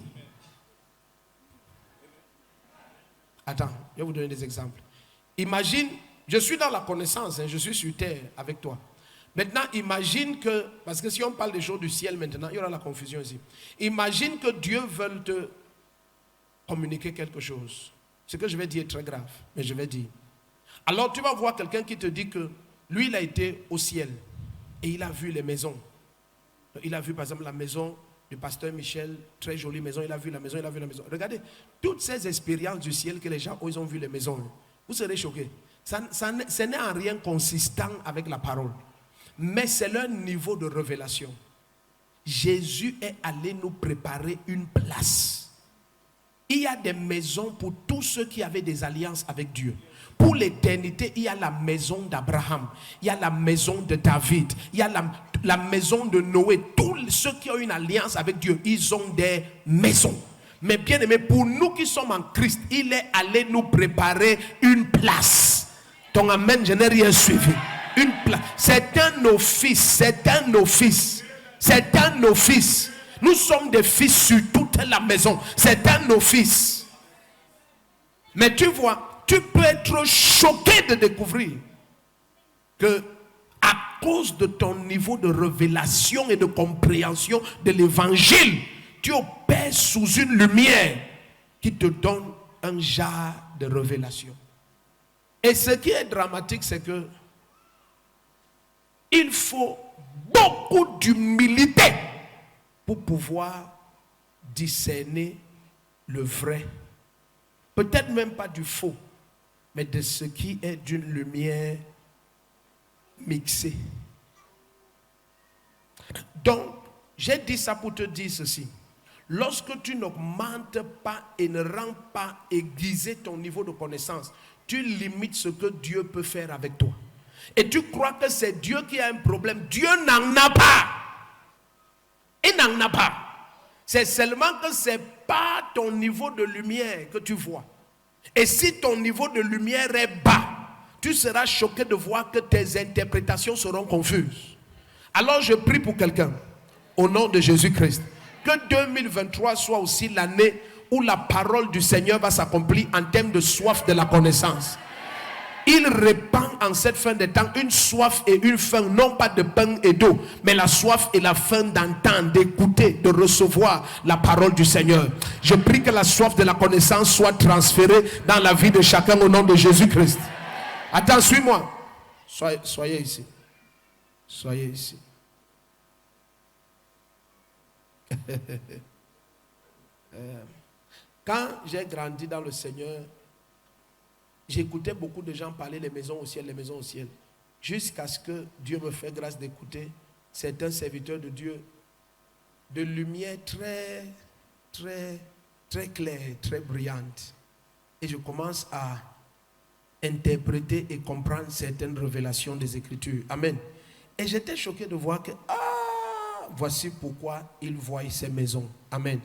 Attends, je vais vous donner des exemples. Imagine, je suis dans la connaissance, je suis sur terre avec toi. Maintenant, imagine que, parce que si on parle des choses du ciel maintenant, il y aura la confusion ici. Imagine que Dieu veuille te communiquer quelque chose. Ce que je vais dire est très grave, mais je vais dire. Alors tu vas voir quelqu'un qui te dit que lui, il a été au ciel et il a vu les maisons. Il a vu par exemple la maison du pasteur Michel, très jolie maison, il a vu la maison, il a vu la maison. Regardez, toutes ces expériences du ciel que les gens, ils ont vu les maisons, vous serez choqués. Ce n'est en rien consistant avec la parole. Mais c'est leur niveau de révélation. Jésus est allé nous préparer une place. Il y a des maisons pour tous ceux qui avaient des alliances avec Dieu. Pour l'éternité, il y a la maison d'Abraham, il y a la maison de David, il y a la maison de Noé. Tous ceux qui ont une alliance avec Dieu, ils ont des maisons. Mais bien aimé, pour nous qui sommes en Christ, il est allé nous préparer une place. Ton amen, je n'ai rien suivi. Une place. C'est un office, c'est un office, c'est un office. Nous sommes des fils sur toute la maison. C'est un office. Mais tu vois, tu peux être choqué de découvrir que à cause de ton niveau de révélation et de compréhension de l'évangile, tu opères sous une lumière qui te donne un jar de révélation. Et ce qui est dramatique, c'est que il faut beaucoup d'humilité pour pouvoir discerner le vrai. Peut-être même pas du faux, mais de ce qui est d'une lumière mixée. Donc, j'ai dit ça pour te dire ceci. Lorsque tu n'augmentes pas et ne rends pas aiguisé ton niveau de connaissance, tu limites ce que Dieu peut faire avec toi. Et tu crois que c'est Dieu qui a un problème. Dieu n'en a pas. Il n'en a pas. C'est seulement que ce n'est pas ton niveau de lumière que tu vois. Et si ton niveau de lumière est bas, tu seras choqué de voir que tes interprétations seront confuses. Alors je prie pour quelqu'un, au nom de Jésus-Christ, que 2023 soit aussi l'année où la parole du Seigneur va s'accomplir en termes de soif de la connaissance. Il répand en cette fin de temps une soif et une faim, non pas de pain et d'eau, mais la soif et la faim d'entendre, d'écouter, de recevoir la parole du Seigneur. Je prie que la soif de la connaissance soit transférée dans la vie de chacun au nom de Jésus-Christ. Attends, suis-moi. Soyez ici. Soyez ici. Quand j'ai grandi dans le Seigneur, j'écoutais beaucoup de gens parler les maisons au ciel, les maisons au ciel. Jusqu'à ce que Dieu me fait grâce d'écouter certains serviteurs de Dieu de lumière très, très, très claire, très brillante. Et je commence à interpréter et comprendre certaines révélations des Écritures. Amen. Et j'étais choqué de voir que, voici pourquoi ils voient ces maisons. Amen.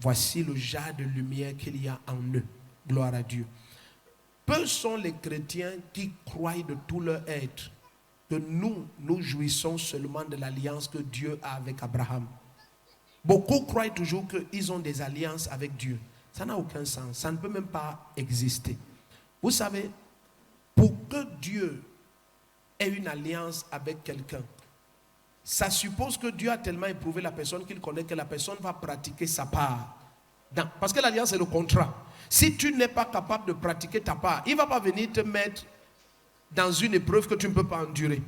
Voici le jar de lumière qu'il y a en eux. Gloire à Dieu. Peu sont les chrétiens qui croient de tout leur être que nous jouissons seulement de l'alliance que Dieu a avec Abraham. Beaucoup croient toujours qu'ils ont des alliances avec Dieu. Ça n'a aucun sens. Ça ne peut même pas exister. Vous savez, pour que Dieu ait une alliance avec quelqu'un, ça suppose que Dieu a tellement éprouvé la personne qu'il connaît que la personne va pratiquer sa part. Parce que l'alliance est le contrat. Si tu n'es pas capable de pratiquer ta part, il ne va pas venir te mettre dans une épreuve que tu ne peux pas endurer.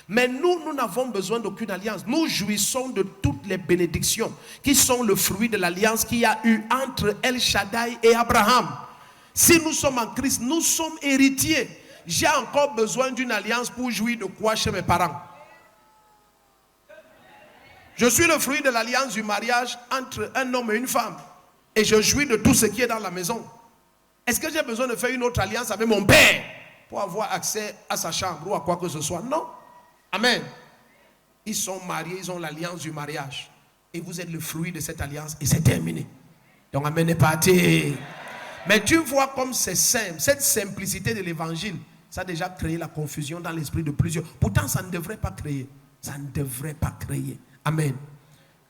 Mais nous n'avons besoin d'aucune alliance. Nous jouissons de toutes les bénédictions qui sont le fruit de l'alliance qu'il y a eu entre El Shaddai et Abraham. Si nous sommes en Christ, nous sommes héritiers. J'ai encore besoin d'une alliance pour jouir de quoi chez mes parents? Je suis le fruit de l'alliance du mariage entre un homme et une femme. Et je jouis de tout ce qui est dans la maison. Est-ce que j'ai besoin de faire une autre alliance avec mon père pour avoir accès à sa chambre ou à quoi que ce soit? Non. Amen. Ils sont mariés, ils ont l'alliance du mariage. Et vous êtes le fruit de cette alliance et c'est terminé. Donc, amen est parti. Mais tu vois comme c'est simple, cette simplicité de l'évangile, ça a déjà créé la confusion dans l'esprit de plusieurs. Pourtant, ça ne devrait pas créer. Ça ne devrait pas créer. Amen.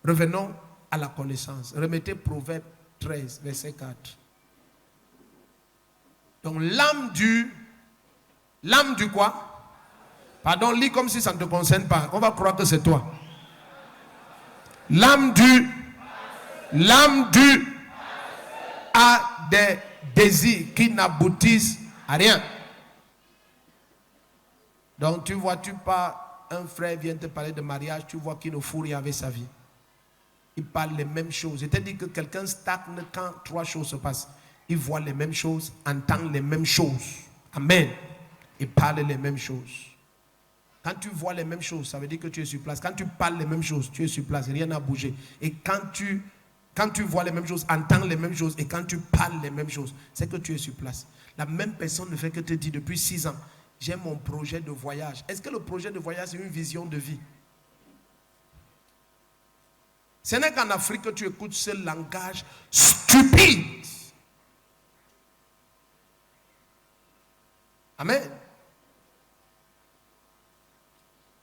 Revenons à la connaissance. Remettez Proverbe 13, verset 4. Donc, l'âme du quoi? Pardon, lis comme si ça ne te concerne pas. On va croire que c'est toi. L'âme du a des désirs qui n'aboutissent à rien. Donc tu vois, tu parles, un frère vient te parler de mariage, tu vois qu'il ne fout rien avec sa vie. Il parle les mêmes choses. C'est-à-dire que quelqu'un stagne quand trois choses se passent. Il voit les mêmes choses, entend les mêmes choses. Amen. Il parle les mêmes choses. Quand tu vois les mêmes choses, ça veut dire que tu es sur place. Quand tu parles les mêmes choses, tu es sur place. Rien n'a bougé. Et quand tu vois les mêmes choses, entends les mêmes choses, et quand tu parles les mêmes choses, c'est que tu es sur place. La même personne ne fait que te dire depuis 6 ans, j'ai mon projet de voyage. Est-ce que le projet de voyage, c'est une vision de vie? Ce n'est qu'en Afrique que tu écoutes ce langage stupide. Amen.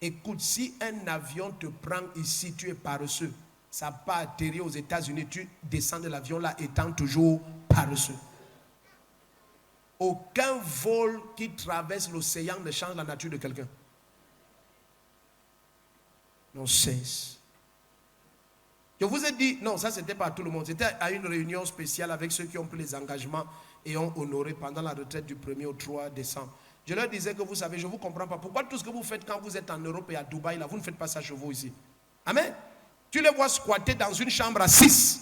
Écoute, si un avion te prend ici, tu es paresseux. Ça n'a pas atterri aux États-Unis, tu descends de l'avion là étant toujours paresseux. Aucun vol qui traverse l'océan ne change la nature de quelqu'un. Non cesse. Je vous ai dit, non, ça c'était pas à tout le monde. C'était à une réunion spéciale avec ceux qui ont pris les engagements et ont honoré pendant la retraite du 1er au 3 décembre. Je leur disais que vous savez, je ne vous comprends pas. Pourquoi tout ce que vous faites quand vous êtes en Europe et à Dubaï, là, vous ne faites pas ça chez vous ici? Amen. Tu les vois squatter dans une chambre à 6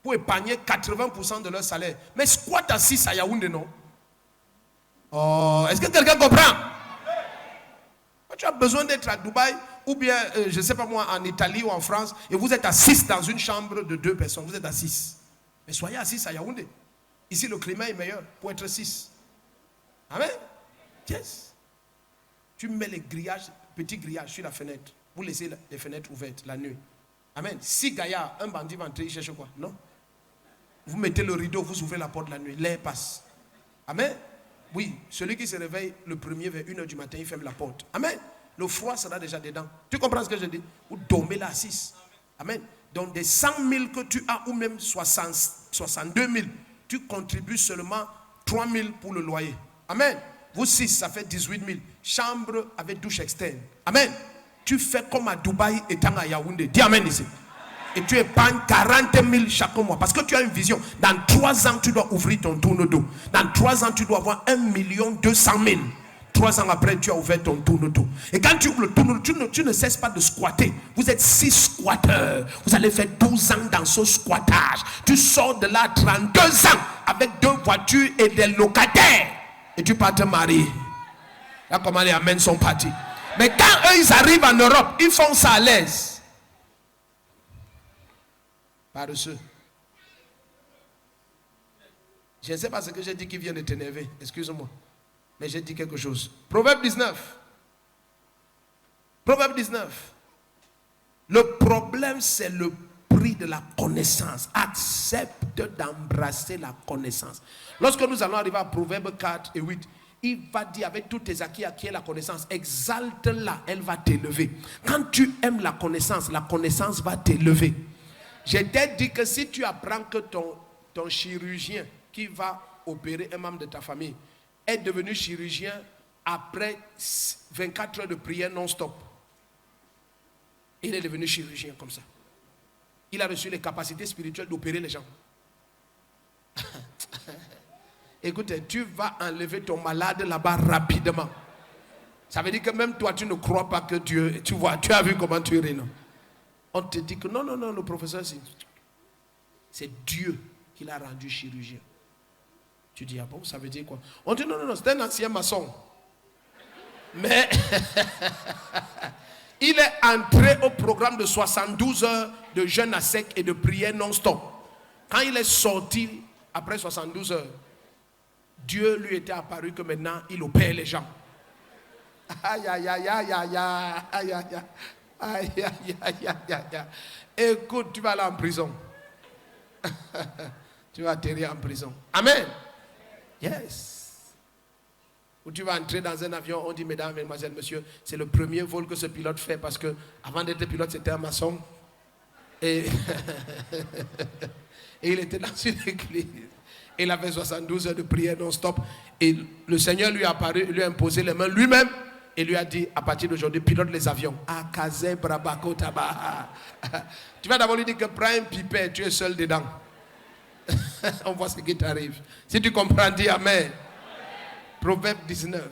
pour épargner 80% de leur salaire. Mais squat à 6 à Yaoundé, non? Oh, est-ce que quelqu'un comprend? Tu as besoin d'être à Dubaï ou bien, je ne sais pas moi, en Italie ou en France, et vous êtes à 6 dans une chambre de 2 personnes. Vous êtes à 6. Mais soyez à 6 à Yaoundé. Ici, le climat est meilleur pour être 6. Amen. Yes. Tu mets les grillages, petits grillages sur la fenêtre. Vous laissez les fenêtres ouvertes la nuit. Amen. Si Gaïa, un bandit va entrer, il cherche quoi? Non. Vous mettez le rideau, vous ouvrez la porte la nuit. L'air passe. Amen. Oui, celui qui se réveille le premier vers 1h du matin, il ferme la porte. Amen. Le froid sera déjà dedans. Tu comprends ce que je dis? Vous dormez là à 6. Amen. Donc des 100 000 que tu as ou même 62 000, tu contribues seulement 3 000 pour le loyer. Amen. Vous 6, ça fait 18 000. Chambre avec douche externe. Amen. Tu fais comme à Dubaï étant à Yaoundé. Dis amen ici. Et tu épargnes 40 000 chaque mois. Parce que tu as une vision. Dans 3 ans, tu dois ouvrir ton tourne-dos. Dans 3 ans, tu dois avoir 1 200 000. 3 ans après, tu as ouvert ton tourne-dos. Et quand tu ouvres le tourne-dos, tu ne cesses pas de squatter. Vous êtes 6 squatteurs. Vous allez faire 12 ans dans ce squattage. Tu sors de là à 32 ans avec 2 voitures et des locataires. Et tu pars te marier. Là, comment les amens sont partis. Mais quand eux, ils arrivent en Europe, ils font ça à l'aise. Paresseux. Je ne sais pas ce que j'ai dit qui vient de t'énerver. Excuse-moi. Mais j'ai dit quelque chose. Proverbe 19. Proverbe 19. Le problème, c'est le prix de la connaissance. Accepte d'embrasser la connaissance. Lorsque nous allons arriver à Proverbe 4 et 8, il va dire avec tous tes acquis, acquiert la connaissance. Exalte-la, elle va t'élever. Quand tu aimes la connaissance va t'élever. Je t'ai dit que si tu apprends que ton chirurgien qui va opérer un membre de ta famille est devenu chirurgien après 24 heures de prière non-stop. Il est devenu chirurgien comme ça. Il a reçu les capacités spirituelles d'opérer les gens. Écoutez, tu vas enlever ton malade là-bas rapidement. Ça veut dire que même toi, tu ne crois pas que Dieu... Tu vois, tu as vu comment tu es, non? On te dit que non, le professeur, c'est Dieu qui l'a rendu chirurgien. Tu dis, ah bon, ça veut dire quoi? On dit, non, c'est un ancien maçon. Mais il est entré au programme de 72 heures de jeûne à sec et de prière non-stop. Quand il est sorti, après 72 heures, Dieu lui était apparu que maintenant, il opère les gens. Aïe, aïe, aïe, aïe, aïe, aïe, aïe, aïe. Aïe, aïe, aïe, aïe, aïe. Écoute, tu vas aller en prison. Tu vas atterrir en prison. Amen. Yes. Ou tu vas entrer dans un avion, on dit, mesdames, mesdemoiselles, monsieur, c'est le premier vol que ce pilote fait parce que avant d'être pilote, c'était un maçon. Et, et il était dans une église. Il avait 72 heures de prière non-stop. Et le Seigneur lui a apparu, lui a imposé les mains lui-même et lui a dit, à partir d'aujourd'hui, pilote les avions. Tu vas d'abord lui dire que prends un pipet, tu es seul dedans. On voit ce qui t'arrive. Si tu comprends, dis Amen. Proverbe 19.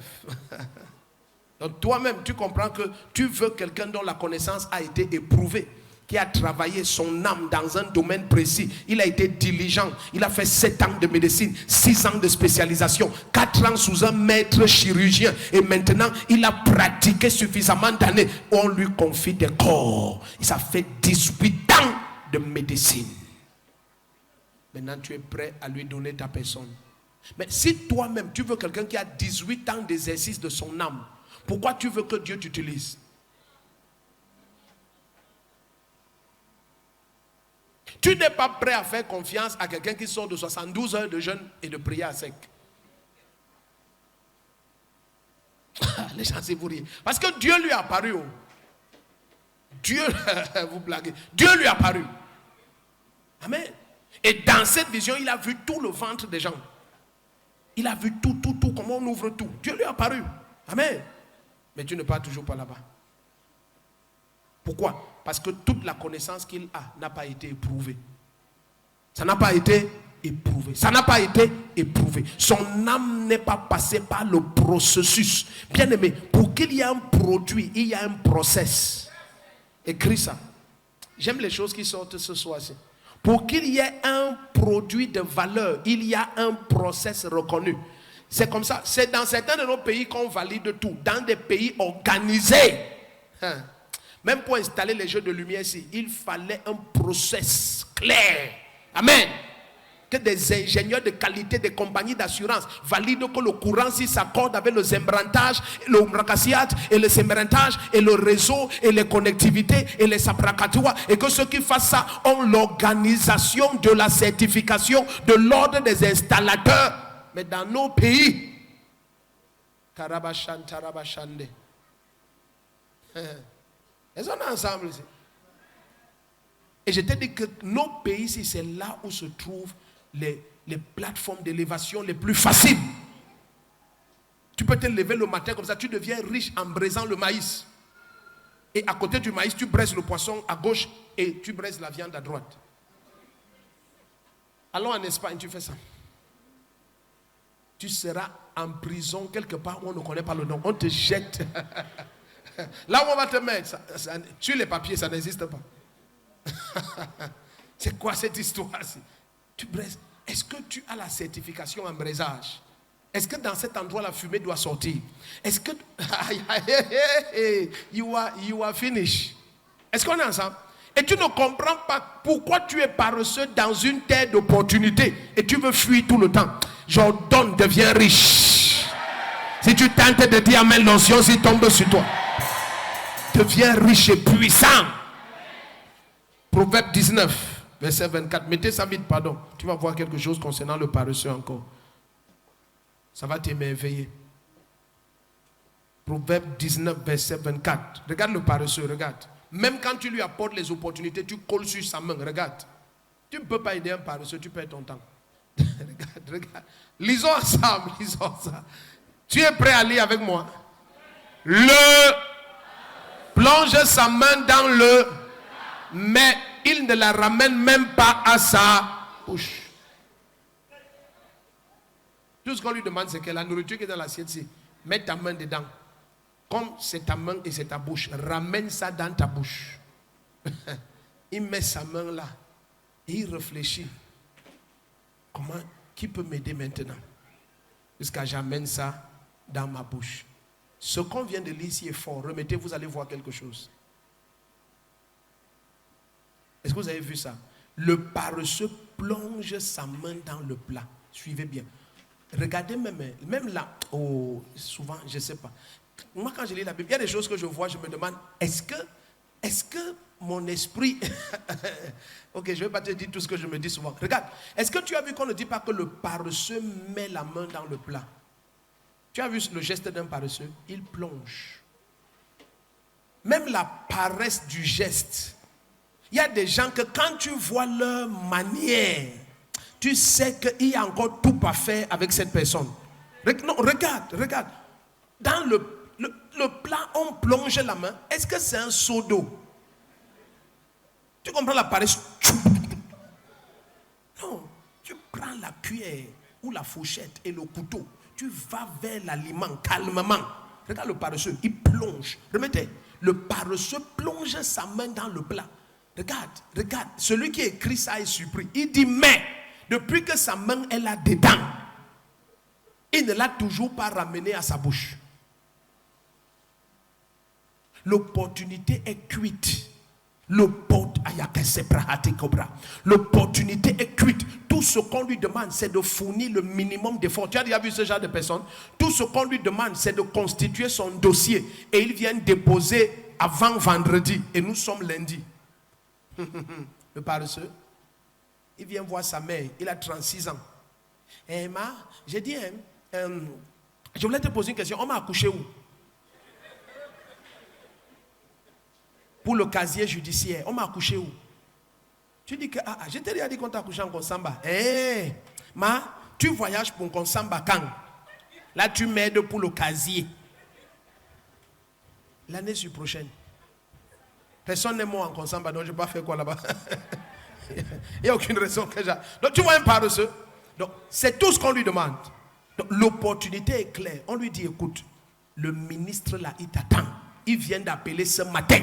Donc toi-même, tu comprends que tu veux quelqu'un dont la connaissance a été éprouvée, qui a travaillé son âme dans un domaine précis. Il a été diligent. Il a fait 7 ans de médecine, 6 ans de spécialisation, 4 ans sous un maître chirurgien. Et maintenant, il a pratiqué suffisamment d'années. On lui confie des corps. Et ça fait 18 ans de médecine. Maintenant, tu es prêt à lui donner ta personne. Mais si toi-même, tu veux quelqu'un qui a 18 ans d'exercice de son âme, pourquoi tu veux que Dieu t'utilise? Tu n'es pas prêt à faire confiance à quelqu'un qui sort de 72 heures de jeûne et de prière à sec. Les gens, c'est vous rire. Parce que Dieu lui a apparu. Oh. Dieu, vous blaguez. Dieu lui a apparu. Amen. Et dans cette vision, il a vu tout le ventre des gens. Il a vu tout, comment on ouvre tout. Dieu lui a apparu. Amen. Mais tu ne pars toujours pas là-bas. Pourquoi? Parce que toute la connaissance qu'il a n'a pas été éprouvée. Ça n'a pas été éprouvé. Ça n'a pas été éprouvé. Son âme n'est pas passée par le processus. Bien aimé, pour qu'il y ait un produit, il y a un process. Écris ça. J'aime les choses qui sortent ce soir-ci. Pour qu'il y ait un produit de valeur, il y a un process reconnu. C'est comme ça. C'est dans certains de nos pays qu'on valide tout. Dans des pays organisés. Même pour installer les jeux de lumière ici, il fallait un process clair. Amen. Que des ingénieurs de qualité, des compagnies d'assurance valident que le courant, s'il s'accorde avec le zembrantage, le mrakassiat et le zembrantage et le réseau et les connectivités et les saprakatoua, et que ceux qui fassent ça ont l'organisation de la certification de l'ordre des installateurs. Mais dans nos pays, Karabachan, Tarabachande. Ils sont ensemble ici. Et je te dis que nos pays ici, c'est là où se trouvent les plateformes d'élévation les plus faciles. Tu peux te lever le matin comme ça, tu deviens riche en braisant le maïs. Et à côté du maïs, tu braises le poisson à gauche et tu braises la viande à droite. Allons en Espagne, tu fais ça. Tu seras en prison quelque part où on ne connaît pas le nom. On te jette. Là où on va te mettre, sur les papiers, ça n'existe pas. C'est quoi cette histoire-ci? Tu braises. Est-ce que tu as la certification en braisage? Est-ce que dans cet endroit la fumée doit sortir? Est-ce que you are finished? Est-ce qu'on est ensemble? Et tu ne comprends pas pourquoi tu es paresseux dans une terre d'opportunité et tu veux fuir tout le temps. J'ordonne, deviens riche. Si tu tentes de dire amen, l'onction s'il tombe sur toi. Deviens riche et puissant. Proverbe 19, verset 24. Mettez ça vite, pardon. Tu vas voir quelque chose concernant le paresseux encore. Ça va t'émerveiller. Proverbe 19, verset 24. Regarde le paresseux, regarde. Même quand tu lui apportes les opportunités, tu colles sur sa main, regarde. Tu ne peux pas aider un paresseux, tu perds ton temps. Regarde. Lisons ensemble, lisons ensemble. Tu es prêt à lire avec moi? Le plonge sa main dans le, mais il ne la ramène même pas à sa bouche. Tout ce qu'on lui demande, c'est que la nourriture qui est dans l'assiette, c'est mets ta main dedans. Comme c'est ta main et c'est ta bouche, ramène ça dans ta bouche. Il met sa main là et il réfléchit. Comment, qui peut m'aider maintenant? Jusqu'à j'amène ça dans ma bouche. Ce qu'on vient de lire ici est fort. Remettez, vous allez voir quelque chose. Est-ce que vous avez vu ça? Le paresseux plonge sa main dans le plat. Suivez bien. Regardez même là. Oh, souvent, je ne sais pas. Moi, quand je lis la Bible, il y a des choses que je vois, je me demande, est-ce est-ce que mon esprit... Ok, je ne vais pas te dire tout ce que je me dis souvent. Regarde, est-ce que tu as vu qu'on ne dit pas que le paresseux met la main dans le plat? Tu as vu le geste d'un paresseux? Il plonge. Même la paresse du geste. Il y a des gens que quand tu vois leur manière, tu sais qu'il y a encore tout à faire avec cette personne. Non, regarde. Dans le plat, on plonge la main. Est-ce que c'est un seau d'eau? Tu comprends la paresse? Non, tu prends la cuillère ou la fourchette et le couteau. Tu vas vers l'aliment calmement. Regarde le paresseux, il plonge. Remettez, le paresseux plonge sa main dans le plat. Regarde, celui qui écrit ça est surpris. Il dit, mais, depuis que sa main est là dedans, il ne l'a toujours pas ramené à sa bouche. L'opportunité est cuite. L'opportunité est cuite. Tout ce qu'on lui demande, c'est de fournir le minimum d'efforts. Tu as déjà vu ce genre de personnes? Tout ce qu'on lui demande, c'est de constituer son dossier. Et il vient déposer avant vendredi. Et nous sommes lundi. Le paresseux, il vient voir sa mère. Il a 36 ans. Eh, j'ai dit, je voulais te poser une question. On m'a accouché où? Pour le casier judiciaire, on m'a accouché où? Tu dis que, je t'ai déjà dit qu'on t'a accouché en Konsamba. Tu voyages pour Konsamba quand? Là, tu m'aides pour le casier. L'année prochaine. Personne n'est mort en Konsamba, donc je ne vais pas faire quoi là-bas. Il n'y a aucune raison que j'ai. Donc, tu vois un paresseux. Donc, c'est tout ce qu'on lui demande. Donc, l'opportunité est claire. On lui dit, écoute, le ministre là, il t'attend. Il vient d'appeler ce matin.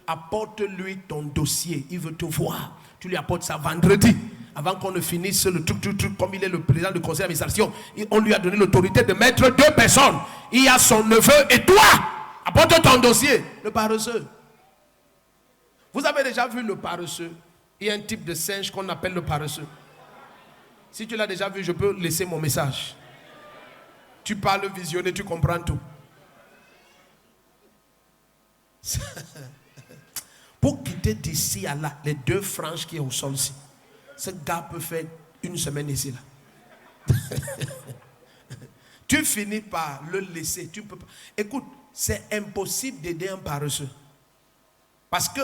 Apporte-lui ton dossier, il veut te voir. Tu lui apportes ça vendredi, avant qu'on ne finisse le truc, comme il est le président du conseil d'administration. On lui a donné l'autorité de mettre 2 personnes. Il y a son neveu et toi. Apporte ton dossier. Le paresseux. Vous avez déjà vu le paresseux? Il y a un type de singe qu'on appelle le paresseux. Si tu l'as déjà vu, je peux laisser mon message. Tu parles visionné, tu comprends tout. Pour quitter d'ici à là, les 2 franges qui est au sol ici, ce gars peut faire 1 semaine ici là. Tu finis par le laisser. Tu peux pas. Écoute, c'est impossible d'aider un paresseux. Parce que,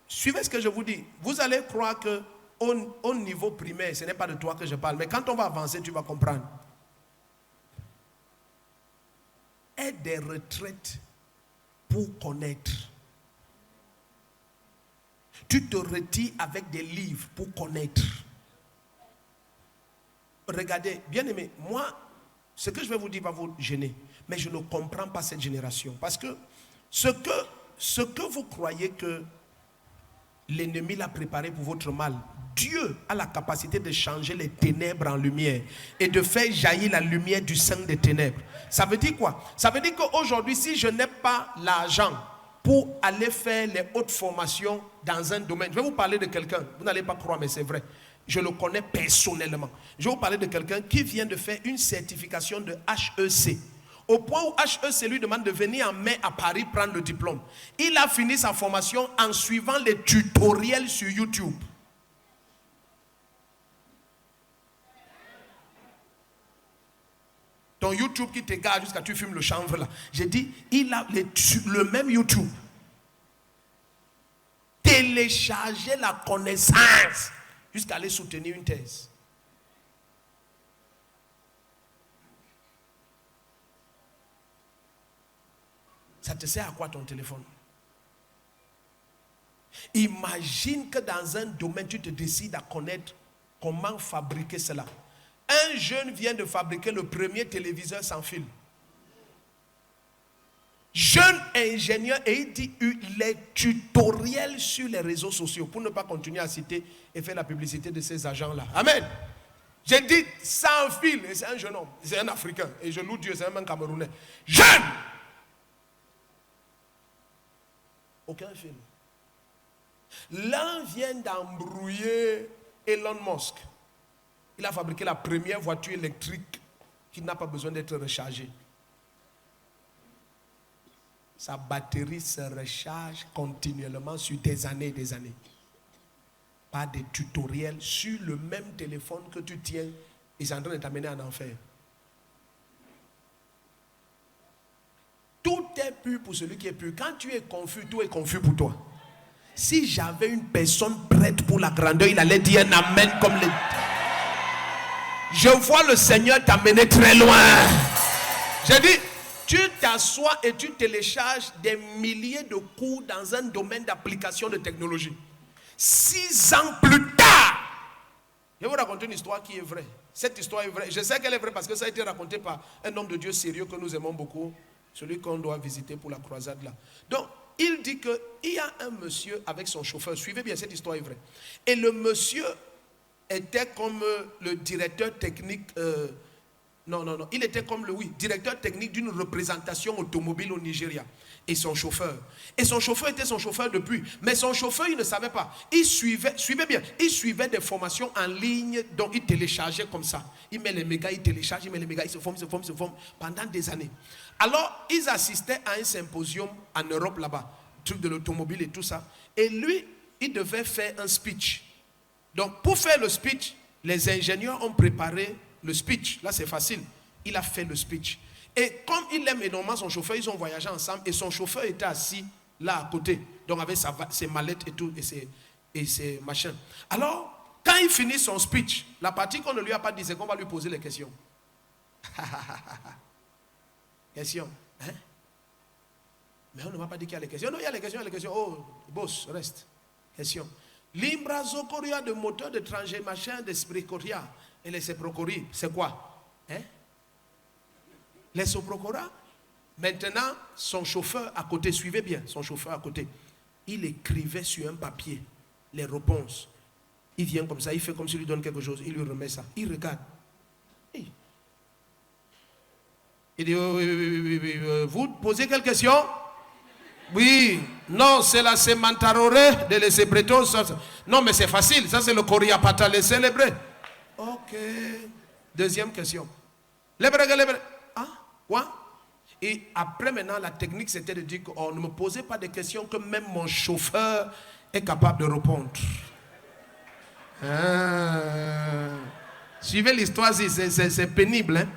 suivez ce que je vous dis, vous allez croire que au niveau primaire, ce n'est pas de toi que je parle, mais quand on va avancer, tu vas comprendre. Aide des retraites pour connaître. Tu te retires avec des livres pour connaître. Regardez, bien aimé, moi, ce que je vais vous dire va vous gêner. Mais je ne comprends pas cette génération. Parce que ce que vous croyez que l'ennemi l'a préparé pour votre mal, Dieu a la capacité de changer les ténèbres en lumière et de faire jaillir la lumière du sein des ténèbres. Ça veut dire quoi? Ça veut dire qu'aujourd'hui, si je n'ai pas l'argent pour aller faire les hautes formations dans un domaine. Je vais vous parler de quelqu'un, vous n'allez pas croire, mais c'est vrai. Je le connais personnellement. Je vais vous parler de quelqu'un qui vient de faire une certification de HEC. Au point où HEC lui demande de venir en mai à Paris prendre le diplôme. Il a fini sa formation en suivant les tutoriels sur YouTube. Ton YouTube qui te garde jusqu'à tu fumes le chanvre là. J'ai dit, il a le même YouTube. Télécharger la connaissance jusqu'à aller soutenir une thèse. Ça te sert à quoi ton téléphone? Imagine que dans un domaine, tu te décides à connaître comment fabriquer cela. Un jeune vient de fabriquer le premier téléviseur sans fil. Jeune ingénieur, et il dit les tutoriels sur les réseaux sociaux, pour ne pas continuer à citer et faire la publicité de ces agents-là. Amen. J'ai dit sans fil, et c'est un jeune homme, c'est un Africain, et je loue Dieu, c'est un Camerounais. Jeune! Aucun fil. L'un vient d'embrouiller Elon Musk. Il a fabriqué la première voiture électrique qui n'a pas besoin d'être rechargée. sa batterie se recharge continuellement sur des années et des années. Par des tutoriels sur le même téléphone que tu tiens et c'est en train de t'amener en enfer. Tout est pur pour celui qui est pur. Quand tu es confus, tout est confus pour toi. Si j'avais une personne prête pour la grandeur, il allait dire un amen comme les... Je vois le Seigneur t'amener très loin. J'ai dit, tu t'assois et tu télécharges des milliers de cours dans un domaine d'application de technologie. 6 ans plus tard, je vais vous raconter une histoire qui est vraie. Cette histoire est vraie. Je sais qu'elle est vraie parce que ça a été raconté par un homme de Dieu sérieux que nous aimons beaucoup. Celui qu'on doit visiter pour la croisade là. Donc, il dit qu'il y a un monsieur avec son chauffeur. Suivez bien, cette histoire est vraie. Et le monsieur était comme le directeur technique... il était comme le directeur technique d'une représentation automobile au Nigeria. Et son chauffeur. Et son chauffeur était son chauffeur depuis. Mais son chauffeur, il ne savait pas. Il suivait bien. Il suivait des formations en ligne dont il téléchargeait comme ça. Il met les mégas, il télécharge, il met les mégas, il se forme pendant des années. Alors, ils assistaient à un symposium en Europe là-bas. Truc de l'automobile et tout ça. Et lui, il devait faire un speech. Donc, pour faire le speech, les ingénieurs ont préparé le speech. Là, c'est facile. Il a fait le speech. Et comme il aime énormément son chauffeur, ils ont voyagé ensemble et son chauffeur était assis là à côté. Donc avec ses mallettes et tout et ses machins. Alors, quand il finit son speech, la partie qu'on ne lui a pas dit, c'est qu'on va lui poser les questions. Questions. Hein? Mais on ne m'a pas dit qu'il y a les questions. Non, il y a les questions, Oh, boss, reste. Question. Limbra zokoria de moteur d'étranger, machin, d'esprit coria. Et les soprocori, c'est quoi? Hein? Les soprocora. Maintenant, son chauffeur à côté, suivez bien, son chauffeur à côté, il écrivait sur un papier les réponses. Il vient comme ça, il fait comme s'il lui donne quelque chose, il lui remet ça. Il regarde. Il dit, vous posez quelle question? Oui, non, c'est la Semantarore de les Bretos. Non, mais c'est facile, ça c'est le Coriapata, les célébrer. Ok. Deuxième question. Ah, quoi? Et après maintenant, la technique c'était de dire qu'on ne me posait pas de questions que même mon chauffeur est capable de répondre. Suivez l'histoire, c'est pénible. Hein?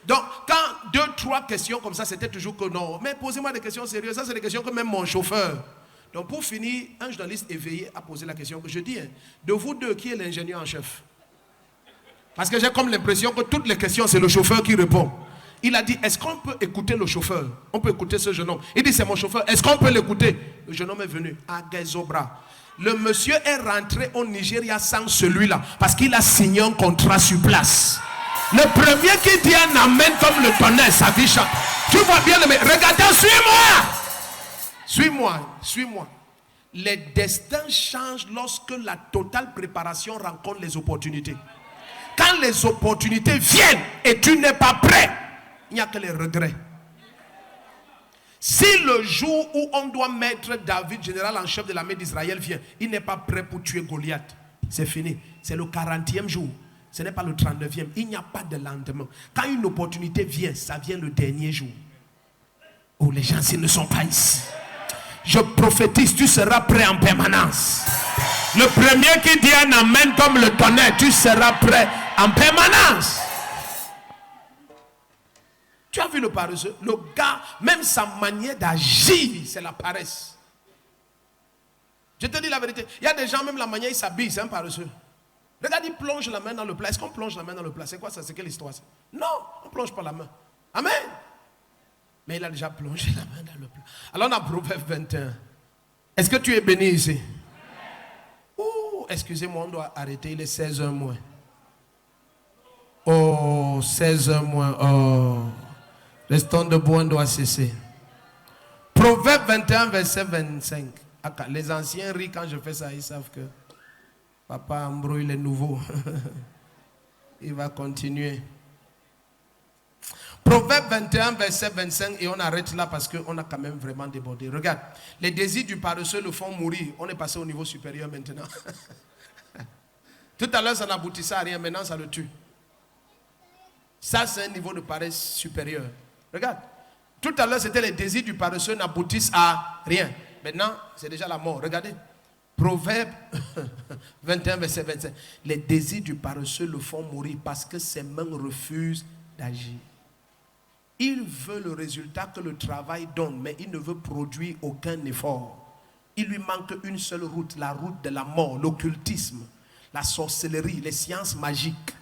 Donc, quand 2, 3 questions comme ça, c'était toujours que non. Mais posez-moi des questions sérieuses. Ça, c'est des questions que même mon chauffeur. Donc, pour finir, un journaliste éveillé a posé la question que je dis. Hein, de vous deux, qui est l'ingénieur en chef? Parce que j'ai comme l'impression que toutes les questions, c'est le chauffeur qui répond. Il a dit, est-ce qu'on peut écouter le chauffeur? On peut écouter ce jeune homme. Il dit, c'est mon chauffeur. Est-ce qu'on peut l'écouter? Le jeune homme est venu. Agazobra. Le monsieur est rentré au Nigeria sans celui-là. Parce qu'il a signé un contrat sur place. Le premier qui dit un amen comme le tonnerre, sa vie change. Tu vois bien, regardez, suis-moi. Les destins changent lorsque la totale préparation rencontre les opportunités. Quand les opportunités viennent et tu n'es pas prêt, il n'y a que les regrets. Si le jour où on doit mettre David, général en chef de l'armée d'Israël, vient, il n'est pas prêt pour tuer Goliath. C'est fini. C'est le 40e jour. Ce n'est pas le 39e. Il n'y a pas de lendemain. Quand une opportunité vient, ça vient le dernier jour. Oh, les gens, s'ils ne sont pas ici. Je prophétise, tu seras prêt en permanence. Le premier qui dit un amen comme le tonnerre, tu seras prêt en permanence. Tu as vu le paresseux? Le gars, même sa manière d'agir, c'est la paresse. Je te dis la vérité. Il y a des gens, même la manière, ils s'habillent, c'est un paresseux. Regarde, il plonge la main dans le plat. Est-ce qu'on plonge la main dans le plat? C'est quoi ça? C'est quelle histoire ça? Non, on ne plonge pas la main. Amen. Mais il a déjà plongé la main dans le plat. Alors on a Proverbe 21. Est-ce que tu es béni ici? Oh, excusez-moi, on doit arrêter. Il est 16h moins. Oh, 16h moins. Oh. Restons debout, on doit cesser. Proverbe 21, verset 25. Les anciens rient quand je fais ça. Ils savent que Papa embrouille les nouveaux. Il va continuer. Proverbe 21, verset 25. Et on arrête là parce qu'on a quand même vraiment débordé. Regarde. Les désirs du paresseux le font mourir. On est passé au niveau supérieur maintenant. Tout à l'heure, ça n'aboutissait à rien. Maintenant, ça le tue. Ça, c'est un niveau de paresse supérieur. Regarde. Tout à l'heure, c'était les désirs du paresseux n'aboutissent à rien. Maintenant, c'est déjà la mort. Regardez. Proverbe 21, verset 25. Les désirs du paresseux le font mourir parce que ses mains refusent d'agir. Il veut le résultat que le travail donne, mais il ne veut produire aucun effort. Il lui manque une seule route, la route de la mort, l'occultisme, la sorcellerie, les sciences magiques,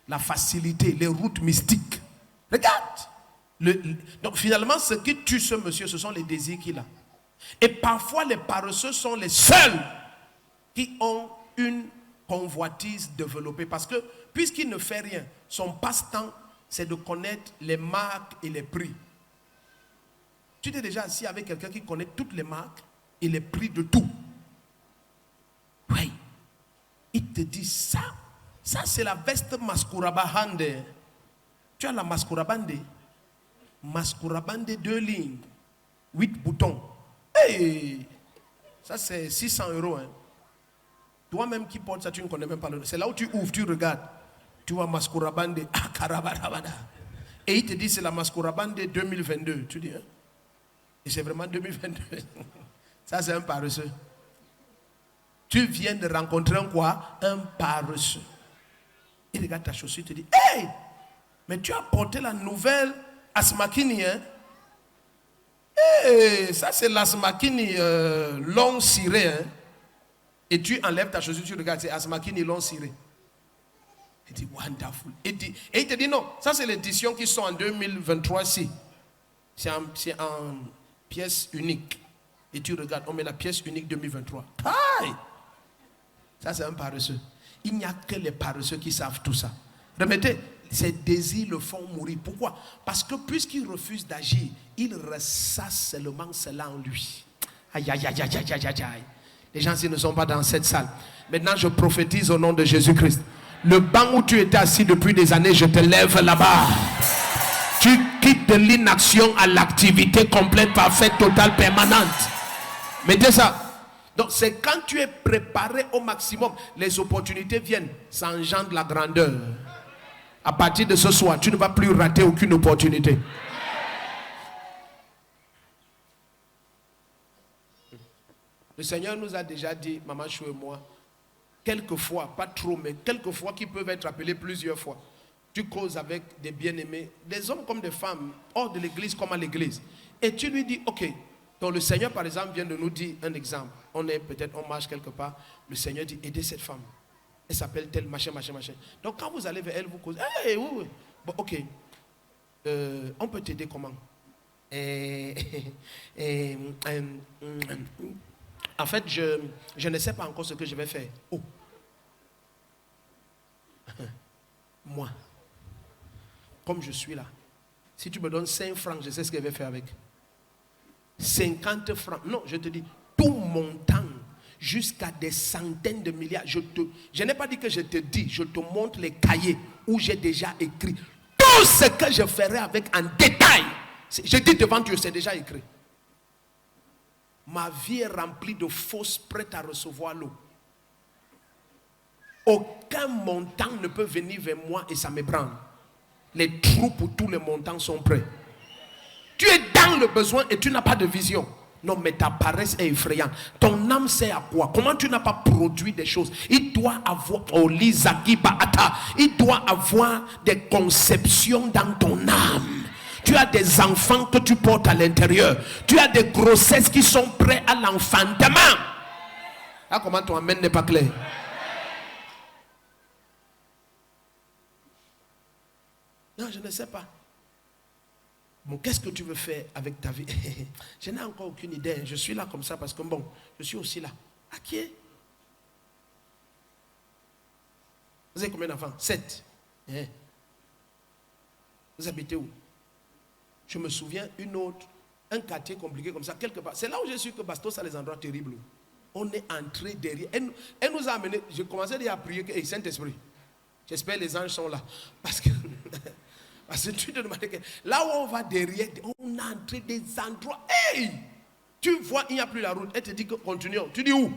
la facilité, les routes mystiques. Regarde. Donc finalement, ce qui tue ce monsieur, ce sont les désirs qu'il a. Et parfois, les paresseux sont les seuls qui ont une convoitise développée. Parce que, puisqu'il ne fait rien, son passe-temps, c'est de connaître les marques et les prix. Tu t'es déjà assis avec quelqu'un qui connaît toutes les marques et les prix de tout. Oui. Il te dit ça c'est la veste Maskurabande. Tu as la Maskurabande. Maskurabande 2 lignes, 8 boutons. Hey, ça c'est 600 €. Hein. Toi-même qui portes ça, tu ne connais même pas le nom. C'est là où tu ouvres, tu regardes. Tu vois Maskurabande. Et il te dit c'est la Maskurabande 2022. Tu dis, hein? Et c'est vraiment 2022. Ça c'est un paresseux. Tu viens de rencontrer un quoi? Un paresseux. Il regarde ta chaussure, il te dit, hey, mais tu as porté la nouvelle Asmakini, hein? Hey, ça c'est l'Asmakini long ciré, hein? Et tu enlèves ta chaussure, tu regardes, c'est Asmakini long ciré. Il dit, wonderful. Et il te dit, non, ça c'est l'édition qui sort en 2023 ici. C'est en pièce unique. Et tu regardes, on met la pièce unique 2023. Aïe! Ça c'est un paresseux. Il n'y a que les paresseux qui savent tout ça. Remettez, ses désirs le font mourir. Pourquoi? Parce que puisqu'il refuse d'agir, il ressasse seulement cela en lui. Aïe, aïe, aïe, aïe, aïe, aïe, aïe. Les gens ici ne sont pas dans cette salle. Maintenant, je prophétise au nom de Jésus-Christ. Le banc où tu étais assis depuis des années, je te lève là-bas. Tu quittes de l'inaction à l'activité complète, parfaite, totale, permanente. Mettez ça. Donc c'est quand tu es préparé au maximum, les opportunités viennent, ça engendre la grandeur. À partir de ce soir, tu ne vas plus rater aucune opportunité. Le Seigneur nous a déjà dit, Maman Chou et moi, quelquefois, pas trop, mais quelquefois qui peuvent être appelés plusieurs fois. Tu causes avec des bien-aimés, des hommes comme des femmes, hors de l'église comme à l'église. Et tu lui dis, ok. Donc le Seigneur, par exemple, vient de nous dire un exemple. On marche quelque part. Le Seigneur dit, aidez cette femme. Elle s'appelle telle, machin, machin, machin. Donc quand vous allez vers elle, vous causez. Hey, oui, oui. Bon, ok. On peut t'aider comment? En fait, je ne sais pas encore ce que je vais faire. Oh. Moi, comme je suis là, si tu me donnes 5 francs, je sais ce que je vais faire avec. 50 francs. Non, je te dis, tout mon temps, jusqu'à des centaines de milliards. Je n'ai pas dit que je te dis, je te montre les cahiers où j'ai déjà écrit tout ce que je ferai avec en détail. Je dis devant Dieu, c'est déjà écrit. Ma vie est remplie de fosses prêtes à recevoir l'eau. Aucun montant ne peut venir vers moi et ça me prend. Les trous pour tous les montants sont prêts. Tu es dans le besoin et tu n'as pas de vision. Non, mais ta paresse est effrayante. Ton âme sait à quoi? Comment tu n'as pas produit des choses? Il doit avoir, il doit avoir des conceptions dans ton âme. Tu as des enfants que tu portes à l'intérieur. Tu as des grossesses qui sont prêtes à l'enfantement. Ah, comment ton amène n'est pas clair? Non, je ne sais pas. Bon, qu'est-ce que tu veux faire avec ta vie? Je n'ai encore aucune idée. Je suis là comme ça parce que bon, je suis aussi là. À qui est? Vous avez combien d'enfants? 7. Vous habitez où? Je me souviens un quartier compliqué comme ça, quelque part. C'est là où j'ai su que Bastos a les endroits terribles. On est entré derrière. Elle nous a amené. Je commençais déjà à prier que Saint-Esprit. J'espère que les anges sont là. Parce que tu te demandes que là où on va derrière, on a entré des endroits. Hey! Tu vois, il n'y a plus la route. Elle te dit que continuons. Tu dis où?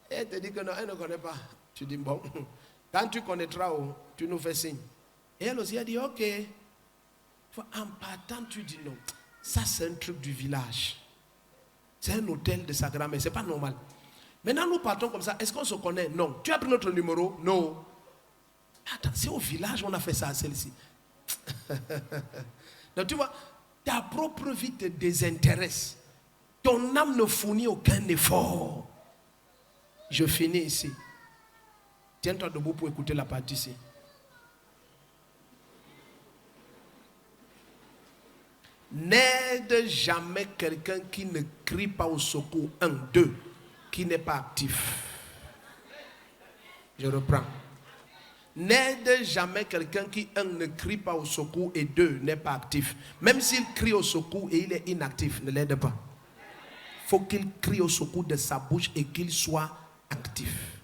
Elle te dit que non, elle ne connaît pas. Tu dis bon, Quand tu connaîtras, tu nous fais signe. Et elle aussi a dit, ok. En partant, tu dis non. Ça, c'est un truc du village. C'est un hôtel de sa grand-mère. C'est pas normal. Maintenant, nous partons comme ça. Est-ce qu'on se connaît? Non. Tu as pris notre numéro? Non. Attends, c'est au village on a fait ça à celle-ci. Donc, tu vois, ta propre vie te désintéresse. Ton âme ne fournit aucun effort. Je finis ici. Tiens-toi debout pour écouter la partie ici. N'aide jamais quelqu'un qui ne crie pas au secours. 1, 2, qui n'est pas actif. Je reprends. N'aide jamais quelqu'un qui, 1, ne crie pas au secours et 2, n'est pas actif. Même s'il crie au secours et il est inactif, ne l'aide pas. Il faut qu'il crie au secours de sa bouche et qu'il soit actif.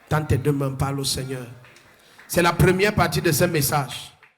Tends tes deux mains, parle au Seigneur. C'est la première partie de ce message.